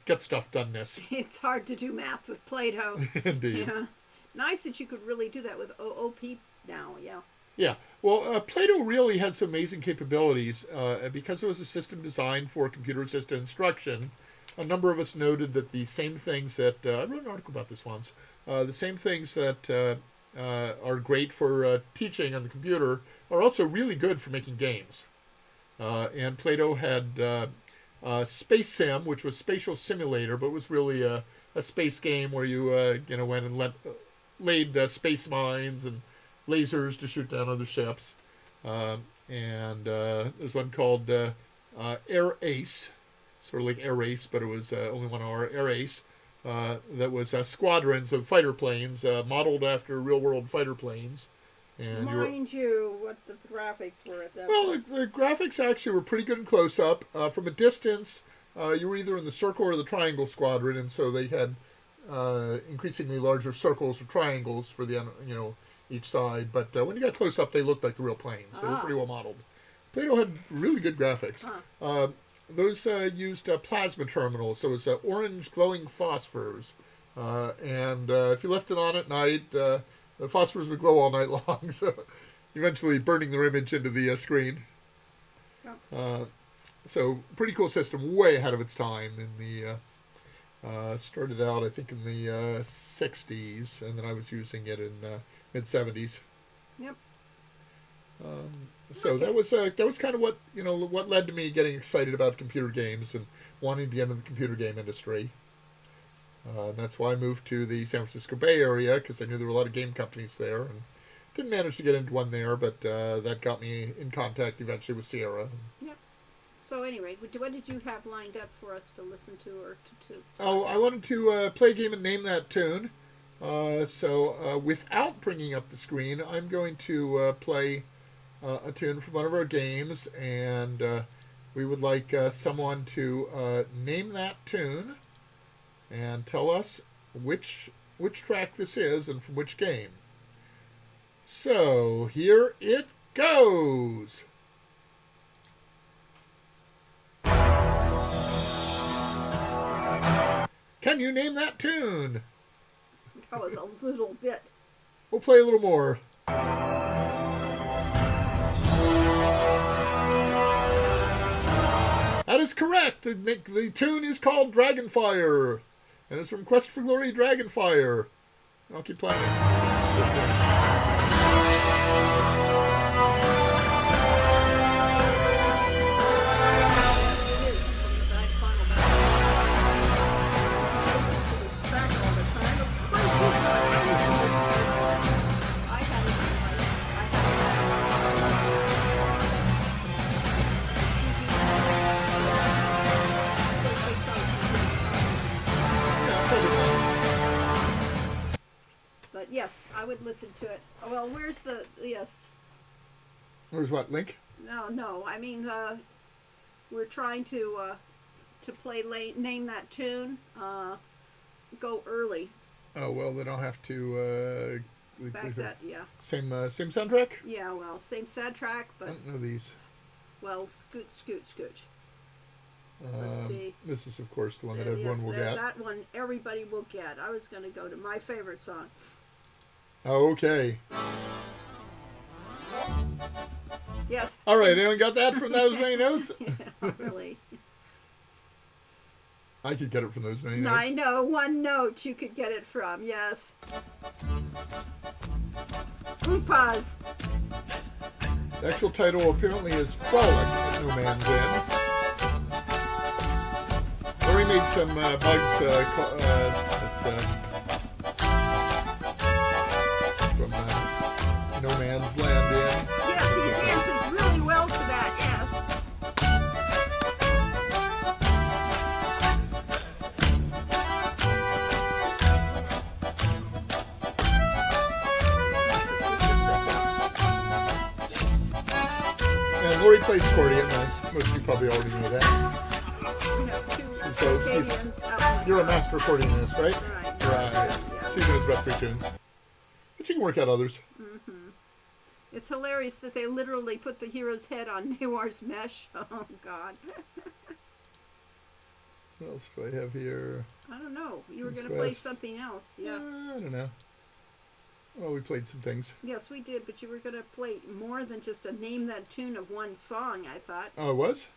get stuff doneness. It's hard to do math with Plato. Indeed. Yeah. Nice that you could really do that with OOP now, yeah. Yeah, well, Plato really had some amazing capabilities. Because it was a system designed for computer-assisted instruction, a number of us noted that the same things that, I wrote an article about this once, the same things that are great for teaching on the computer are also really good for making games. And Plato had Space Sim, which was spatial simulator, but was really a space game where you, went and laid space mines and lasers to shoot down other ships. And there's one called Air Ace, sort of like Air Race, but it was only one R, Air Ace, that was squadrons of fighter planes modeled after real-world fighter planes. And Mind you, what the graphics were at that point. Well, the graphics actually were pretty good in close-up. From a distance, you were either in the circle or the triangle squadron, and so they had increasingly larger circles or triangles for the, each side. But when you got close up, they looked like the real planes. They were pretty well modeled. Plato had really good graphics. Those used plasma terminals, so it's orange glowing phosphors. And if you left it on at night, the phosphors would glow all night long, so eventually burning their image into the screen. So pretty cool system, way ahead of its time. In the started out, I think, in the 60s, and then I was using it in mid-70s. Yep. So that was kind of what what led to me getting excited about computer games and wanting to get into the computer game industry. And that's why I moved to the San Francisco Bay Area, because I knew there were a lot of game companies there, and didn't manage to get into one there, but that got me in contact eventually with Sierra. Yeah. So anyway, what did you have lined up for us to listen to or to Oh, I wanted to play a game and name that tune. So without bringing up the screen, I'm going to play a tune from one of our games, and we would like someone to name that tune and tell us which track this is and from which game. So here it goes. Can you name that tune? That was a little bit. We'll play a little more. That is correct. The tune is called Dragonfire, and it's from Quest for Glory Dragonfire. I'll keep playing. But yes, I would listen to it. Well, where's the yes? Where's what, Link? No. I mean, we're trying to play name that tune. Go early. Oh well, then I'll have to Back that, yeah. Same soundtrack. Yeah, well, same soundtrack, I but don't know these. well, scooch. Let's see. This is, of course, the one that everyone will get. That one everybody will get. I was going to go to my favorite song. Okay. Yes. All right, anyone got that from those many notes? Yeah, really. I could get it from those many No, notes. I know. One note you could get it from, yes. Upas. The actual title apparently is Frolic at No Man's End. Or he made some bugs from No Man's Land in. Yes, he dances really well to that, yes. And Lori plays accordion. Most of you probably already know that. You know, two So Acadians out. You're a master accordionist, right? Right. Right. Yeah. She knows about 3 tunes. But you can work out others. It's hilarious that they literally put the hero's head on Newar's mesh. Oh, God. What else do I have here? I don't know. You were Who's going to play best? something else. Yeah. I don't know. Well, we played some things. Yes, we did, but you were going to play more than just a name that tune of one song, I thought. Oh, it was?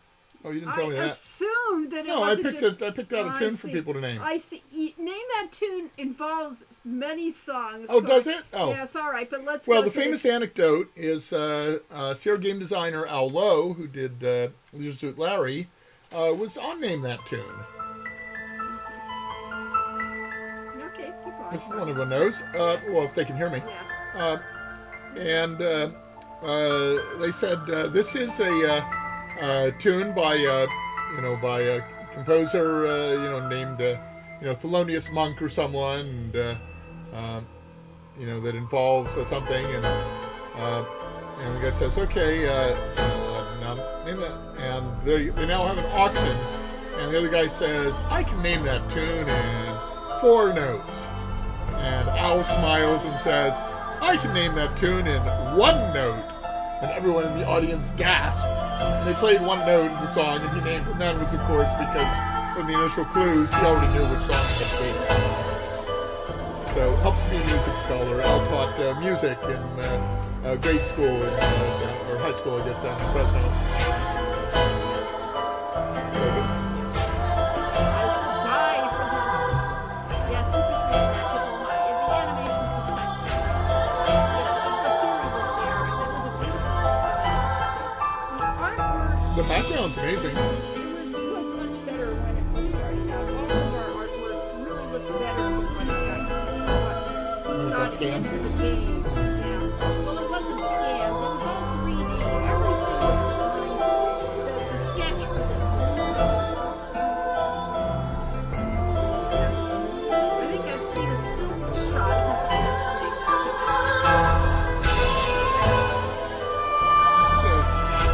Oh, you didn't tell me I that. assumed that it No, I wasn't just... I picked out a I tune for see. people to name. I see. Name that tune involves many songs. Oh, does it? Oh. Yes, all right, but let's Well, go the to famous anecdote is Sierra game designer Al Lowe, who did Leisure Suit Larry, was on Name That Tune. Okay, keep going. This is one everyone knows. Well, if they can hear me. Yeah. And they said this is a tune by by a composer named Thelonious Monk or someone, and that involves something, and the guy says, okay, now name that, and they now have an auction, and the other guy says, I can name that tune in 4 notes, and Al smiles and says, I can name that tune in 1 note. And everyone in the audience gasped. And they played 1 note in the song, and he named it. And that was, of course, because from the initial clues, he already knew which song it was be. So, helps me a music scholar. Al taught music in grade school, or high school, I guess, down in Fresno. Die for this. Yes, this is really magical. In the animation perspective. Yes, the theory was there, and it was a beautiful scanned. into the game. Yeah. Well, it wasn't scanned. It was all 3D. Everything was designed. The sketch for this was designed. I think I've seen a still shot of his hands playing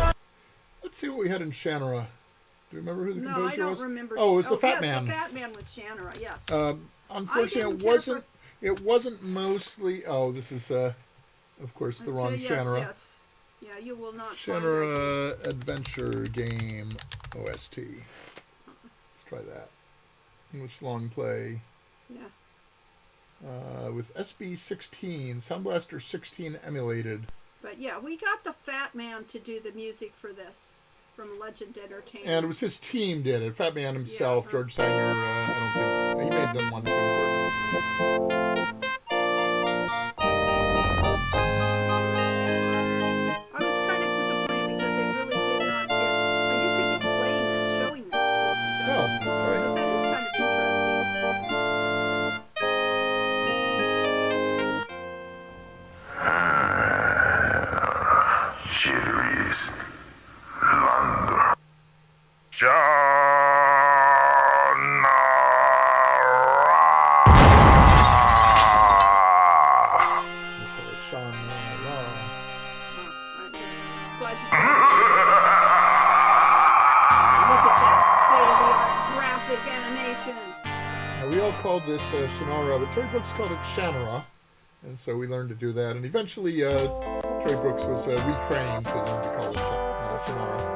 that. Let's see what we had in Shannara. Do you remember who the No, I composer don't was? remember. Oh, it was the Fat yes, Man. the Fat Man was Shannara, yes. Unfortunately, didn't care for- it wasn't mostly. Oh, this is of course the wrong yes, Shannara. yes. Yeah, you will not find it. Shannara Adventure Game OST. Let's try that. English long play. Yeah. With SB16, Sound Blaster 16 emulated. But yeah, we got the Fat Man to do the music for this from Legend Entertainment. And it was his team did it. Fat Man himself, Yeah. George Sanger, I don't think, he may have done one too for I was kind of disappointed because they really did not get. You could be playing this, showing this, since you Oh, don't. sorry. Because that is kind of interesting. Cherise. Lander. Shannara. So Shannara. I'm glad you Look at that state-of-the-art graphic animation. Now, we all called this Shannara, but Terry Brooks called it Shannara. And so we learned to do that. And eventually, Terry Brooks was retrained to learn to call it Shannara.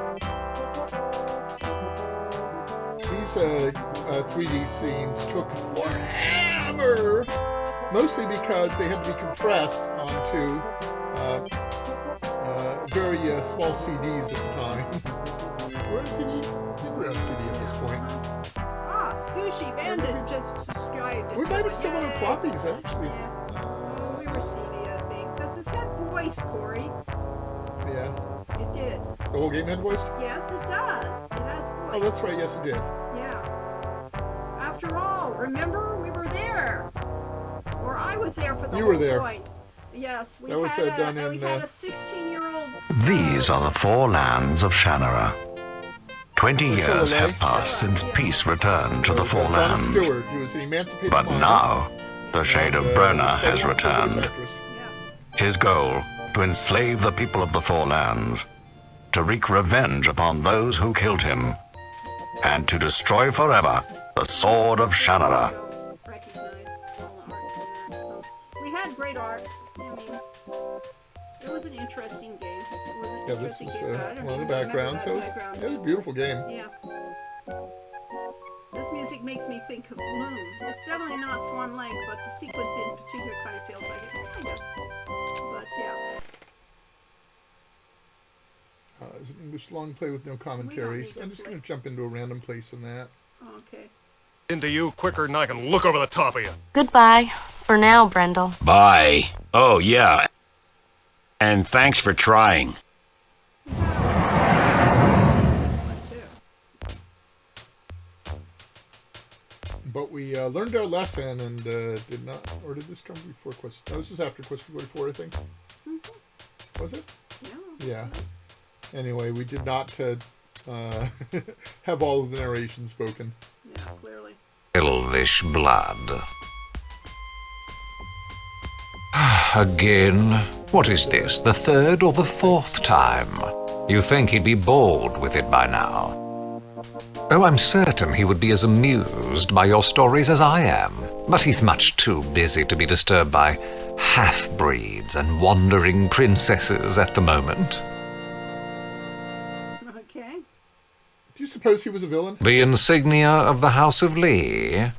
These 3D scenes took forever, mostly because they had to be compressed onto very small CDs at the time. We're on CD? I think we're on CD at this point. Sushi Bandit just subscribed. We might have still on Yay. floppies, actually. Oh, we were CD, I think. Because it's had voice, Corey. Yeah. It did. The whole game had voice? Yes, it does. It has voice. Oh, that's right. Yes, it did. Yeah. After all, remember, we were there. Or I was there for the You whole were there. point. Yes, we That was, had done we in, had a 16-year-old. These are the four lands of Shannara. 20 years Soleil. have passed since peace returned to the four Donna lands. Stewart, who was an emancipated But miner. now, the shade of And, Brona was has played by a voice returned. actress. Yes. His goal, to enslave the people of the four lands, to wreak revenge upon those who killed him, and to destroy forever the sword of Shannara. Recognize all the art from that. So we had great art. I mean, it was an interesting game. It was an Yeah, this interesting is game. I don't one of the remember backgrounds. that It was background. a beautiful game. Yeah. This music makes me think of Loom. It's definitely not Swan Lake, but the sequence in particular kind of feels like it. Kind of. But yeah. It's an English long play with no commentaries. need to I'm just play. going to jump into a random place in that. Okay. Into you quicker than I can look over the top of you. Goodbye. For now, Brendel. Bye. Oh, yeah. And thanks for trying. But we learned our lesson and did not, or did this come before Quest? No, this is after Quest 44, I think. Was it? Yeah. Yeah. Anyway, we did not have all of the narration spoken. Yeah, clearly. Elvish blood. Again? What is this, the third or the fourth time? You think he'd be bored with it by now. Oh, I'm certain he would be as amused by your stories as I am, but he's much too busy to be disturbed by half-breeds and wandering princesses at the moment. Okay. Do you suppose he was a villain? The insignia of the House of Lee.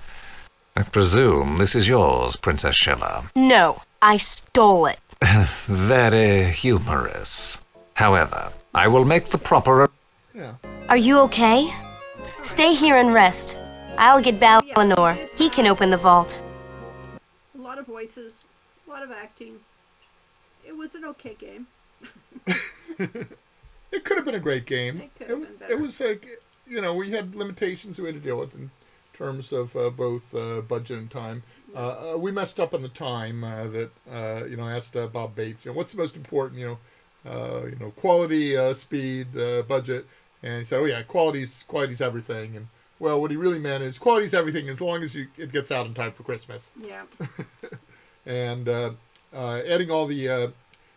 I presume this is yours, Princess Sheila. No, I stole it. Very humorous. However, I will make the proper... Yeah. Are you okay? Stay here and rest. I'll get Balinor. He can open the vault. A lot of voices, a lot of acting. It was an okay game. It could have been a great game. It could have been better. It was like, we had limitations we had to deal with, and terms of both budget and time. We messed up on the time that I asked Bob Bates, what's the most important, quality, speed, budget, and he said, oh yeah, quality's everything. And well, what he really meant is quality's everything as long as it gets out in time for Christmas. Yeah. And adding all the,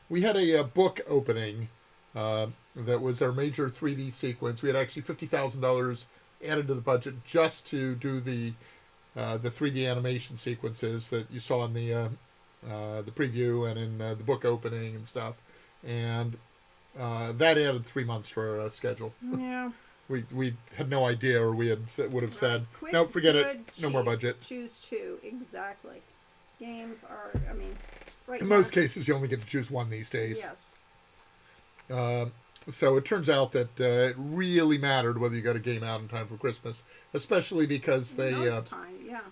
we had a book opening that was our major 3D sequence. We had actually $50,000 added to the budget just to do the 3D animation sequences that you saw in the preview and in the book opening and stuff, and that added 3 months to our schedule. Yeah. We had no idea, or would have said, Quick, no, forget good, it, no more budget. Choose two, exactly. Games are, right In now, most cases, you only get to choose one these days. Yes. So it turns out that it really mattered whether you got a game out in time for Christmas, especially because they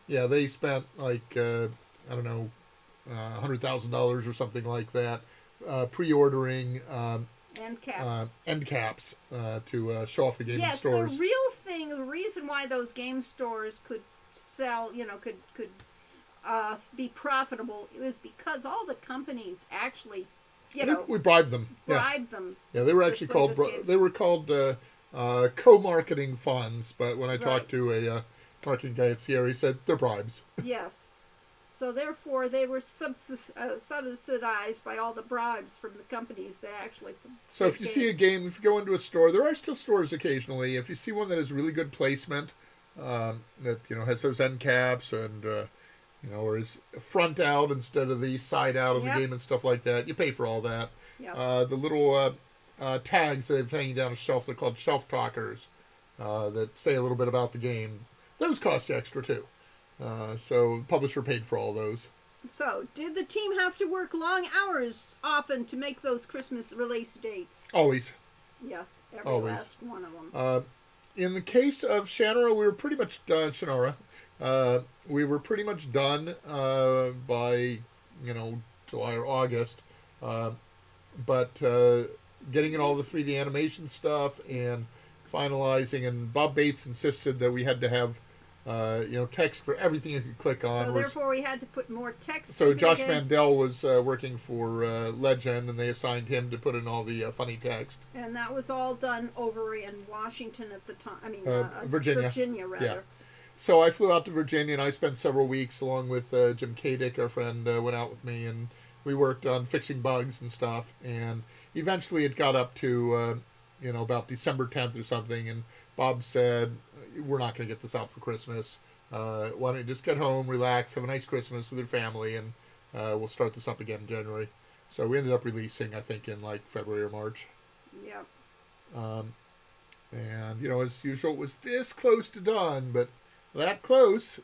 they spent like $100,000 or something like that pre-ordering end caps to show off the game in stores. Yes, the real thing, the reason why those game stores could sell, could be profitable, it was because all the companies actually. We bribed them. Bribed them. Yeah, they were actually called co-marketing funds. But when I talked to a marketing guy at Sierra, he said they're bribes. Yes. So therefore, they were subsidized by all the bribes from the companies that actually. So if you see a game, if you go into a store, there are still stores occasionally. If you see one that has really good placement, that has those end caps and. Or is front out instead of the side out of the game and stuff like that. You pay for all that. Yes. The little tags they've hanging down a shelf, they're called shelf talkers, that say a little bit about the game. Those cost you extra too. So the publisher paid for all those. So, did the team have to work long hours often to make those Christmas release dates? Always. Yes, last one of them. In the case of Shannara, we were pretty much done. We were pretty much done by, July or August. But getting in all the 3D animation stuff and finalizing, and Bob Bates insisted that we had to have, text for everything you could click on. So therefore we had to put more text. So Josh Mandel was working for Legend, and they assigned him to put in all the funny text. And that was all done over in Washington at the time. Virginia. Virginia, rather. Yeah. So I flew out to Virginia, and I spent several weeks along with Jim Kadick, our friend, went out with me, and we worked on fixing bugs and stuff. And eventually it got up to, about December 10th or something, and Bob said, we're not going to get this out for Christmas. Why don't you just get home, relax, have a nice Christmas with your family, and we'll start this up again in January. So we ended up releasing, I think, in like February or March. Yeah. And, as usual, it was this close to done, but that close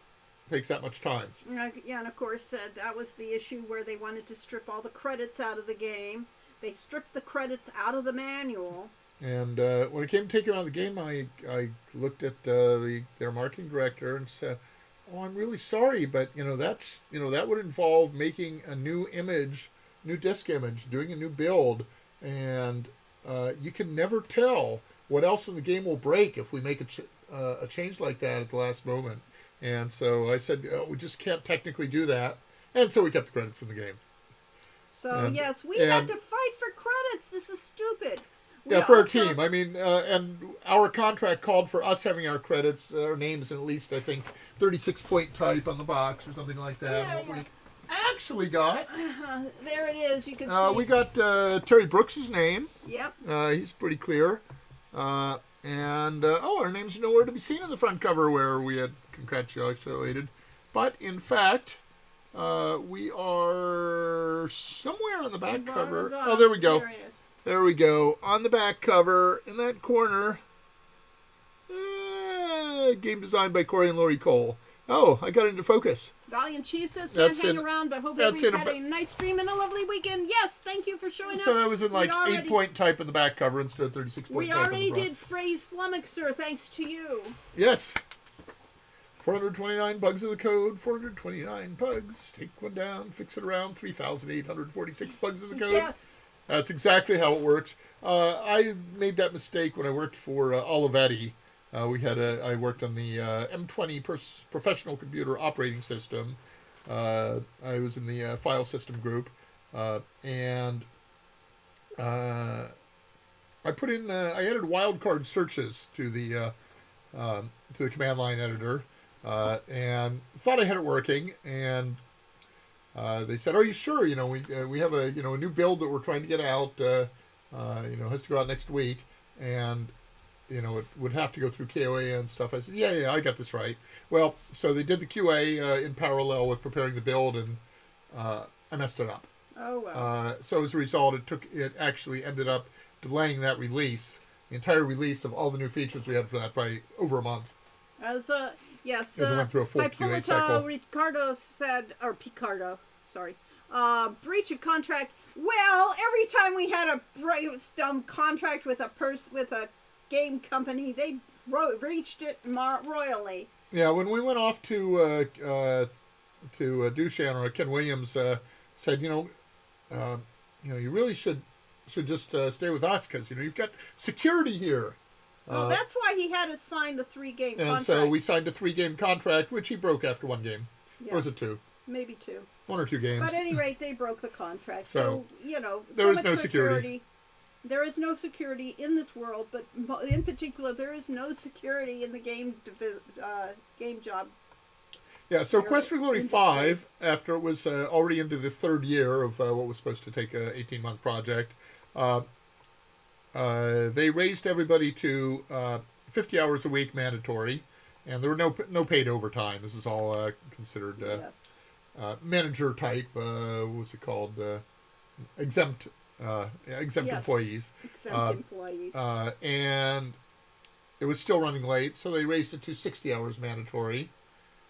takes that much time. Yeah, and of course, that was the issue where they wanted to strip all the credits out of the game. They stripped the credits out of the manual. And when it came to taking around the game, I looked at their marketing director and said, "Oh, I'm really sorry, but that would involve making a new image, new disc image, doing a new build, and you can never tell what else in the game will break if we make a change like that at the last moment." And so I said, we just can't technically do that. And so we kept the credits in the game. So, yes, we had to fight for credits. This is stupid. For our team. And our contract called for us having our credits, our names in at least, I think, 36-point type on the box or something like that. Yeah, what we actually got. There it is. You can see. We got Terry Brooks' name. Yep. He's pretty clear. Our name's nowhere to be seen on the front cover where we had congratulated. But, in fact, we are somewhere on the back cover. Oh, there we go. There we go. On the back cover, in that corner, game designed by Corey and Lori Cole. Oh, I got into focus. Valiant Cheese says, can't hang around, but hope everybody's had a nice stream and a lovely weekend. Yes, thank you for showing up. So that was in 8-point type on the back cover instead of 36-point type. We already did Phrase Flummoxer, thanks to you. Yes. 429 bugs of the code, 429 bugs. Take one down, fix it around, 3,846 bugs of the code. Yes. That's exactly how it works. I made that mistake when I worked for Olivetti. I worked on the M20 professional computer operating system. I was in the file system group, and I put in I added wildcard searches to the command line editor, and thought I had it working, and they said, "Are you sure? We have a a new build that we're trying to get out. Has to go out next week, and it would have to go through KOA and stuff." I said, "Yeah, I got this right." Well, so they did the QA in parallel with preparing the build, and I messed it up. Oh wow. So as a result, it actually ended up delaying that release, the entire release of all the new features we had for that, by over a month. Yes, as it went through a full QA cycle. Ricardo said, or Picardo, sorry, breach of contract. Well, every time we had a contract with a game company, they breached it royally. Yeah, when we went off to Dushan, or Ken Williams said, you really should just stay with us, because you've got security here. Well, that's why he had us sign the 3-game contract. And so we signed a 3-game contract, which he broke after 1 game. Yeah. Or was it 2? Maybe 2. 1 or 2 games. But at any rate, they broke the contract. So there is no security. There is no security in this world, but in particular, there is no security in the game job. Yeah, so Quest for Glory 5, after it was already into the 3rd year of what was supposed to take an 18-month project, they raised everybody to 50 hours a week mandatory, and there were no paid overtime. This is all considered manager type. What was it called? Exempt employees. Exempt employees. And it was still running late, so they raised it to 60 hours mandatory,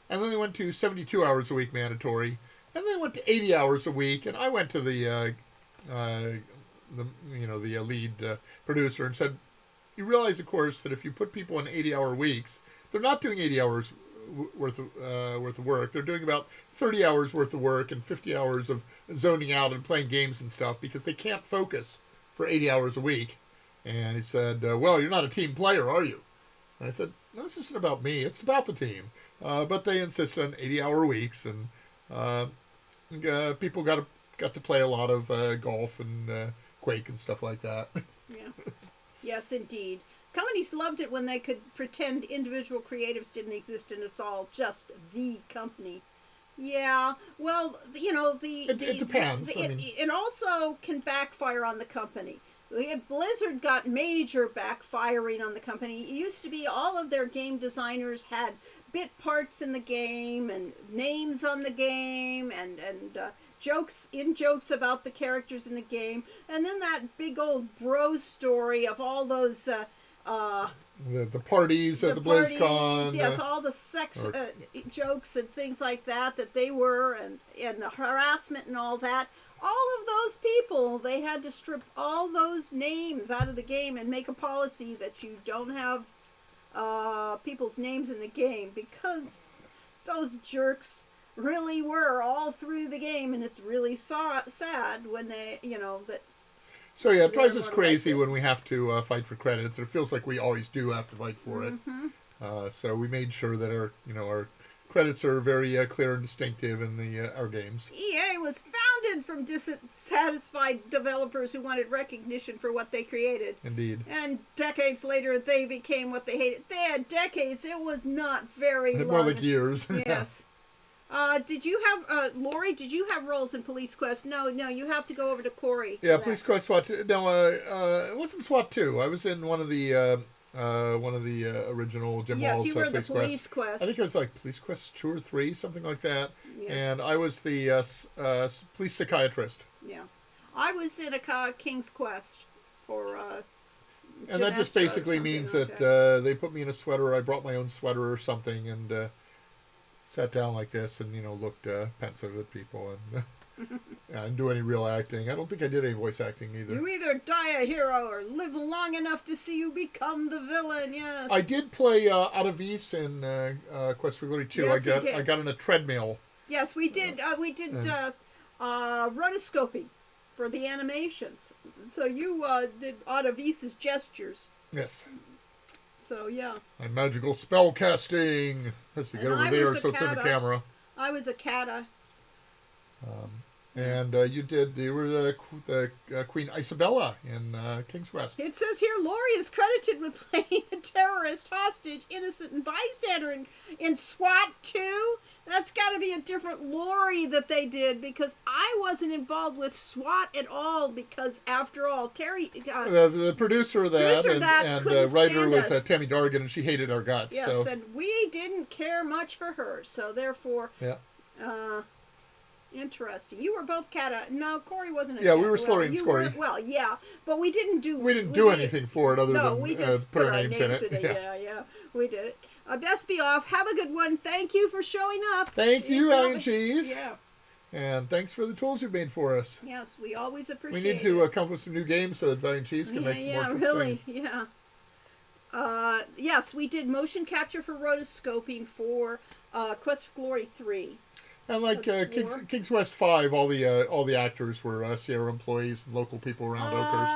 and then they went to 72 hours a week mandatory, and then they went to 80 hours a week. And I went to the lead producer and said, "You realize, of course, that if you put people in 80-hour weeks, they're not doing 80 hours worth of work. They're doing about 30 hours worth of work and 50 hours of zoning out and playing games and stuff, because they can't focus for 80 hours a week." And he said, "Well, you're not a team player, are you?" And I said, "No, this isn't about me. It's about the team." But they insist on 80-hour weeks, and people got to play a lot of golf and Quake and stuff like that. Yeah. Yes, indeed. Companies loved it when they could pretend individual creatives didn't exist and it's all just the company. Yeah, well, it depends. It also can backfire on the company. Blizzard got major backfiring on the company. It used to be all of their game designers had bit parts in the game and names on the game and jokes about the characters in the game, and then that big old bro story of all those the parties at the BlizzCon. Yes, all the sex jokes and things like that they were, and the harassment and all that. All of those people, they had to strip all those names out of the game and make a policy that you don't have people's names in the game, because those jerks really were all through the game, and it's really sad when they, that. So yeah, it drives us crazy when we have to fight for credits, and it feels like we always do have to fight for it. So we made sure that our credits are very clear and distinctive in our games. EA was founded from dissatisfied developers who wanted recognition for what they created. Indeed. And decades later, they became what they hated. They had decades. It was not very long. More like years. Yes. Did you have, Lori, did you have roles in Police Quest? No, you have to go over to Corey. Yeah, Police Quest SWAT 2. No, it wasn't SWAT 2. I was in one of the original Jim Wall's you were the Police Quest. I think it was like Police Quest 2 or 3, something like that. Yeah. And I was the police psychiatrist. Yeah. I was in a King's Quest for and that just basically means that they put me in a sweater. I brought my own sweater or something, and sat down like this and, looked pensive at people, and I didn't do any real acting. I don't think I did any voice acting either. You either die a hero or live long enough to see you become the villain, yes. I did play Atavis in Quest for Glory 2. Yes, I got on a treadmill. Yes, we did. We did rotoscoping for the animations. So you did Atavis's gestures. Yes. So yeah. And magical spell casting. Has to get And over I there was a so it's in the kata. camera. I was a kata. And you were the Queen Isabella in King's Quest. It says here Laurie is credited with playing a terrorist, hostage, innocent, and bystander in SWAT 2. That's got to be a different Laurie that they did, because I wasn't involved with SWAT at all, because after all, Terry... The producer of that and writer was Tammy Dargan, and she hated our guts. Yes, so. and we didn't care much for her, so therefore... Yeah. Interesting. You were both kata. No, Corey wasn't a Yeah, kata. we were Slurry and Scory. Well, yeah, but we didn't do... We didn't do anything for it other than we just put our names in it. Yeah, we did it. Best be off. Have a good one. Thank you for showing up. Thank you, Iron Cheese. Yeah. And thanks for the tools you've made for us. Yes, we always appreciate it. We need to come up with some new games so that Valiant Cheese can make some more things. Yeah. Yes, we did motion capture for rotoscoping for Quest for Glory 3. And like King's Quest 5, all the actors were Sierra employees and local people around Oakers.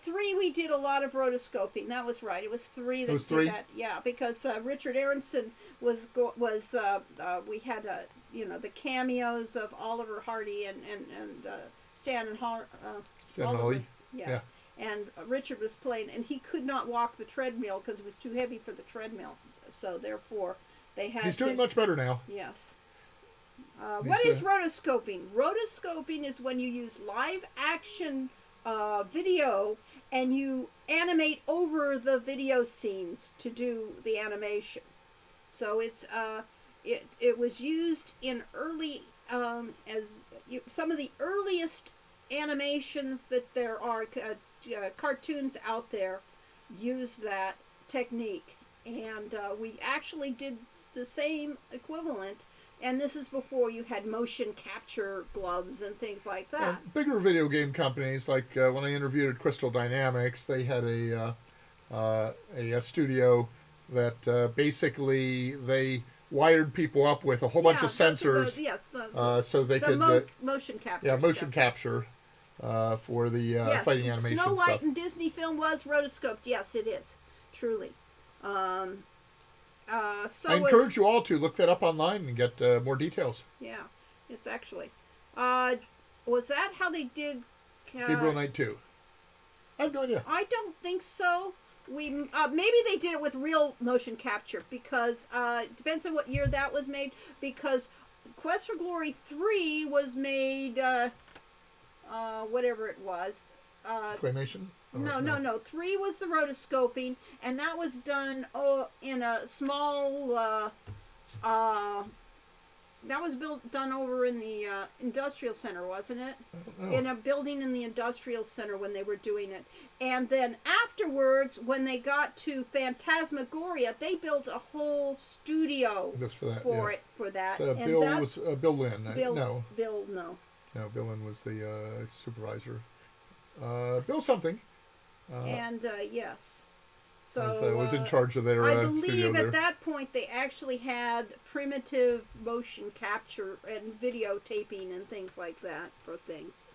3 we did a lot of rotoscoping. That was right. It was 3 that did that. Yeah, because Richard Aronson was we had the cameos of Oliver Hardy and Stan and Stan Holly. Yeah. And Richard was playing, and he could not walk the treadmill because it was too heavy for the treadmill. So therefore, they had. He's doing much better now. Yes. What is rotoscoping? Rotoscoping is when you use live action video and you animate over the video scenes to do the animation. So it's it was used in early some of the earliest animations that there are cartoons out there use that technique, and we actually did the same equivalent. And this is before you had motion capture gloves and things like that. Bigger video game companies, like when I interviewed at Crystal Dynamics, they had a studio that basically they wired people up with a whole bunch of sensors. So they could motion capture. Yeah, motion capture for the fighting animation Snow White stuff. and Disney film was rotoscoped. Yes, it is truly. So I encourage you all to look that up online and get more details. Yeah, it's actually. Was that how they did Gabriel Knight 2? I have no idea. I don't think so. Maybe they did it with real motion capture, because it depends on what year that was made, because Quest for Glory 3 was made whatever it was. Claymation? No. 3 was the rotoscoping, and that was done in a small. That was done over in the industrial center, wasn't it? In a building in the industrial center when they were doing it, and then afterwards, when they got to Phantasmagoria, they built a whole studio just for that. For that. So and Bill was Bill Lynn. No, Bill Lynn was the supervisor. Bill something. Yes. So was in charge of their I studio believe there. at that point they actually had primitive motion capture and videotaping and things like that for things.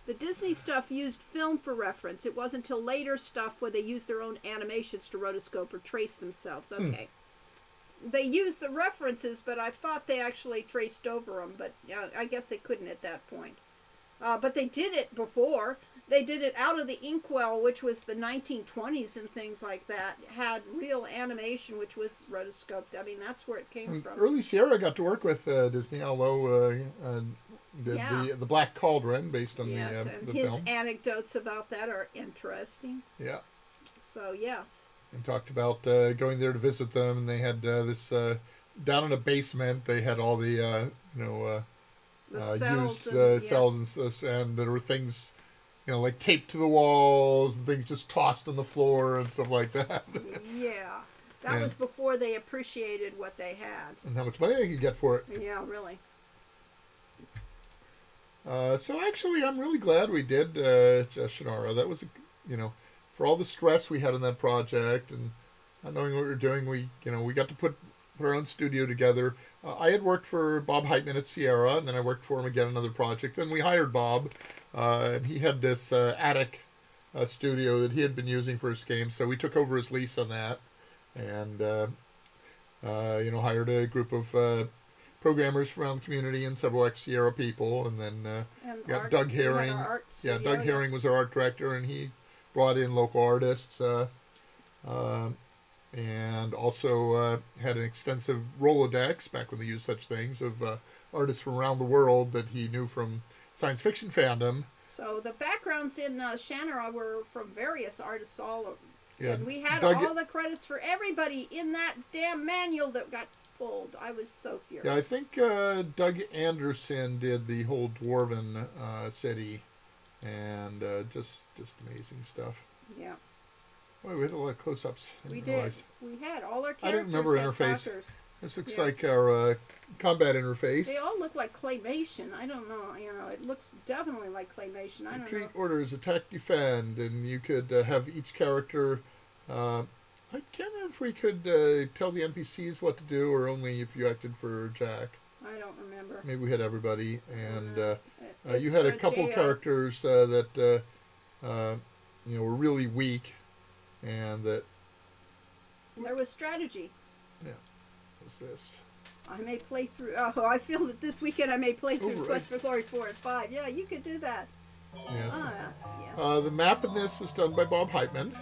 The Disney stuff used film for reference. It wasn't until later stuff where they used their own animations to rotoscope or trace themselves. Okay. They used the references, but I thought they actually traced over them, but I guess they couldn't at that point. But they did it before. They did it out of the inkwell, which was the 1920s and things like that. It had real animation, which was rotoscoped. I mean, that's where it came from. Early Sierra got to work with Disney, although did the Black Cauldron based on the his film. Anecdotes about that are interesting. Yeah. So, yes. And talked about going there to visit them, and they had this down in a basement. They had all the cells used cells and there were things, like taped to the walls and things just tossed on the floor and stuff like that. Yeah. That was before they appreciated what they had. And how much money they could get for it. Yeah, really. So actually, I'm really glad we did Shannara. That was, for all the stress we had in that project and not knowing what we were doing, we got to put our own studio together. I had worked for Bob Heitman at Sierra, and then I worked for him again on another project. Then we hired Bob, and he had this attic studio that he had been using for his games, so we took over his lease on that. and hired a group of programmers from around the community and several ex-Sierra people, and then got Doug Herring. Doug Herring was our art director, and he brought in local artists, and also had an extensive Rolodex, back when they used such things, of artists from around the world that he knew from science fiction fandom. So the backgrounds in Shanara were from various artists all over. Yeah, and we had all the credits for everybody in that damn manual that got pulled. I was so furious. Yeah, I think Doug Anderson did the whole Dwarven city, and just amazing stuff. Yeah. Boy, we had a lot of close-ups. We did. We had all our characters. I didn't remember interface. Trackers. This looks like our combat interface. They all look like claymation. I don't know. It looks definitely like claymation. I don't know. Retreat orders, attack, defend, and you could have each character. I can't remember if we could tell the NPCs what to do, or only if you acted for Jack. I don't remember. Maybe we had everybody, and you had a couple characters that were really weak, and that. There was strategy. Yeah. What's this? I may play through. Oh, I feel that this weekend I may play through Quest for Glory 4 and 5. Yeah, you could do that. Yes. Yes. The map in this was done by Bob Heitman.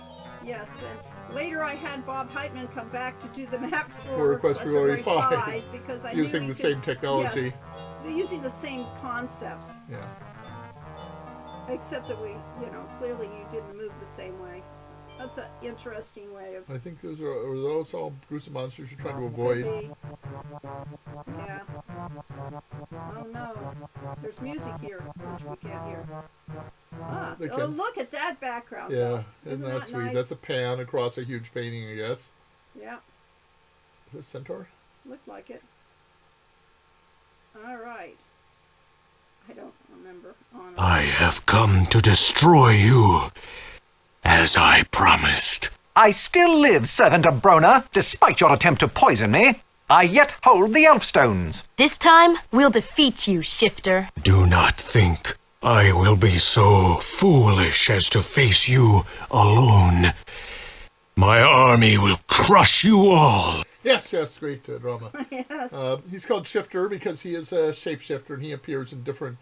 Yes, and later I had Bob Heitman come back to do the map for Quest for Glory 5 because I using knew the same technology. Yes, using the same concepts. Yeah. Except that clearly you didn't move the same way. That's an interesting way of. I think those are those all gruesome monsters you're trying to avoid. Yeah. Oh no. There's music here, which we can't hear. Look at that background. Yeah, isn't that sweet? Nice? That's a pan across a huge painting, I guess. Yeah. Is this Centaur? Looked like it. All right. I don't remember. I have come to destroy you, as I promised. I still live, servant of Brona, despite your attempt to poison me. I yet hold the elf stones. This time, we'll defeat you, Shifter. Do not think I will be so foolish as to face you alone. My army will crush you all. Yes, great drama. Yes. He's called Shifter because he is a shapeshifter, and he appears in different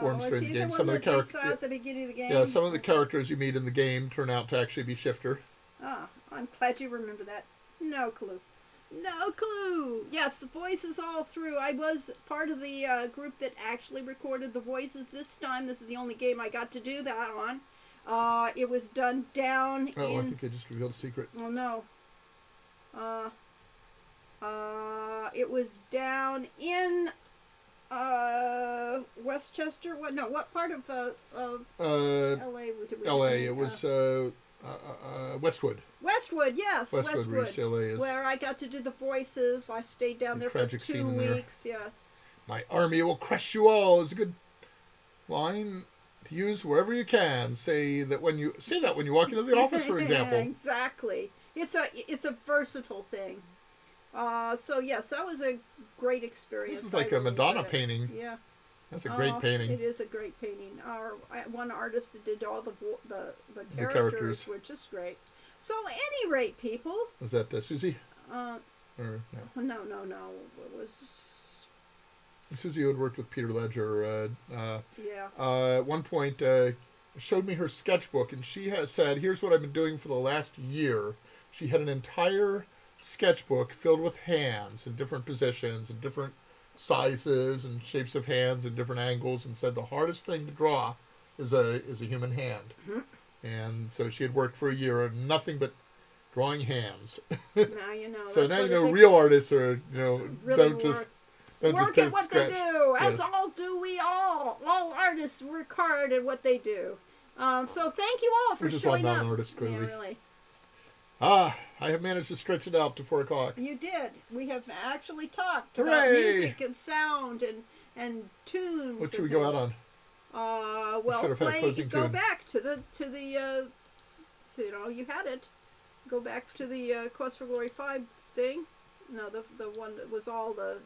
forms during the game. Some of the characters at the beginning of the game. Yeah, some of the characters you meet in the game turn out to actually be Shifter. I'm glad you remember that. No clue. Yes, the voices all through. I was part of the group that actually recorded the voices this time. This is the only game I got to do that on. It was done down in... I think I just revealed a secret. Oh, no. It was down in Westchester. What part of LA did we LA. It was Westwood. Westwood, yes. Westwood. LA is. Where I got to do the voices. I stayed down there for 2 weeks. Yes. My army will crush you all is a good line to use wherever you can. Say that when you walk into the office, for example. Exactly. It's a versatile thing. So yes, that was a great experience. This is like a Madonna painting. Yeah. That's a great painting. It is a great painting. Our one artist that did all the characters were just great. So at any rate, people. Was that Susie? Or no? No. It was Susie, who had worked with Peter Ledger. Yeah. At one point, showed me her sketchbook, and she has said, "Here's what I've been doing for the last year." She had an entire sketchbook filled with hands in different positions and different sizes and shapes of hands and different angles, and said the hardest thing to draw is a human hand. Mm-hmm. And so she had worked for a year on nothing but drawing hands. Now you know. So now you know real artists are really don't just work at what scratch. they do. Yes. As all do we all. All artists work hard at what they do. So thank you all for showing up. We're just one artist, clearly. Yeah, really. I have managed to stretch it out to 4 o'clock. You did. We have actually talked Hooray! about music and sound and tunes. What should we go out on? Go back to the you had it. Go back to the Quest for Glory 5 thing. No, the one that was all the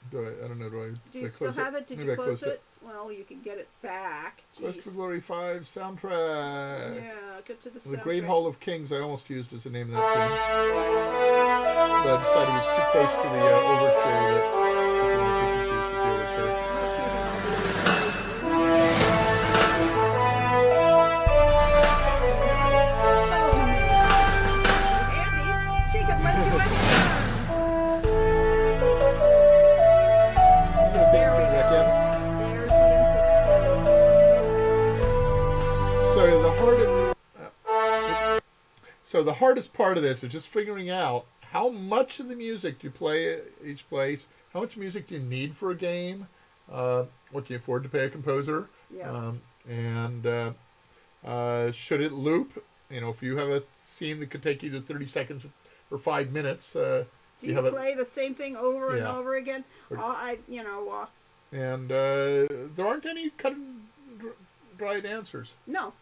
I don't know. Do did you I still close have it? Did Maybe you I close closed it? Well, you can get it back. Quest for Jeez. Glory 5 soundtrack. Yeah, get to the The soundtrack. Great Hall of Kings, I almost used as the name of that tune. But I decided it was too close to the overture that people might be confused with the overture. Andy, she can let you in. I'm going to think put it back in. There's the input. So the hardest part of this is just figuring out how much of the music do you play at each place, how much music do you need for a game, what can you afford to pay a composer, Yes. and should it loop? You know, if you have a scene that could take either 30 seconds or 5 minutes, Do you have play the same thing over and Yeah. over again? Or- and there aren't any cut and dried answers. No.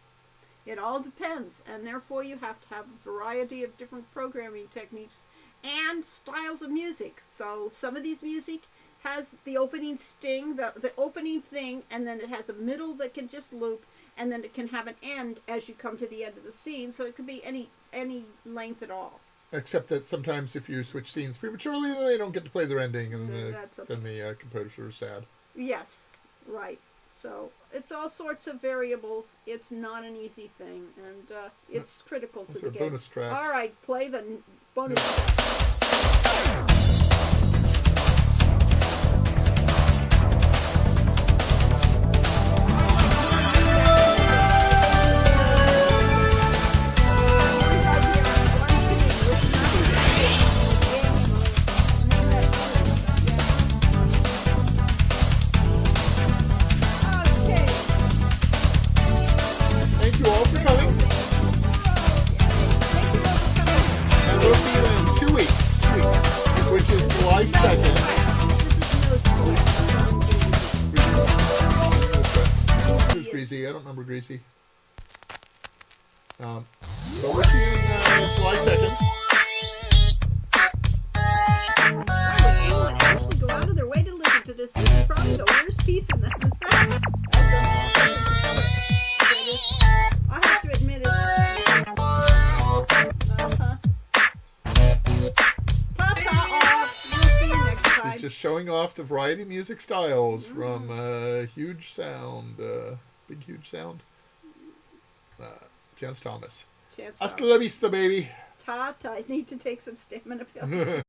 It all depends, and therefore you have to have a variety of different programming techniques and styles of music. So some of these music has the opening sting, the opening thing, and then it has a middle that can just loop, and then it can have an end as you come to the end of the scene. So it could be any length at all. Except that sometimes if you switch scenes prematurely, then they don't get to play their ending, and That's okay. then the composer is sad. Yes, right. So it's all sorts of variables. It's not an easy thing, and it's critical to Those the are game. bonus tracks. All right, play the bonus track. Thank you all for coming, and we'll see you in 2 weeks, which is July 2nd. Who's Greasy? I don't remember Greasy. But we'll see you in July 2nd. Anyone actually go out of their way to listen to this? This is probably the worst piece in this. I have to admit it's. Ta-ta off. We'll see you next time. He's just showing off the variety of music styles from Huge Sound, Big Huge Sound, Chance Thomas. Chance Hasta la vista, baby. Ta-ta. I need to take some stamina pills.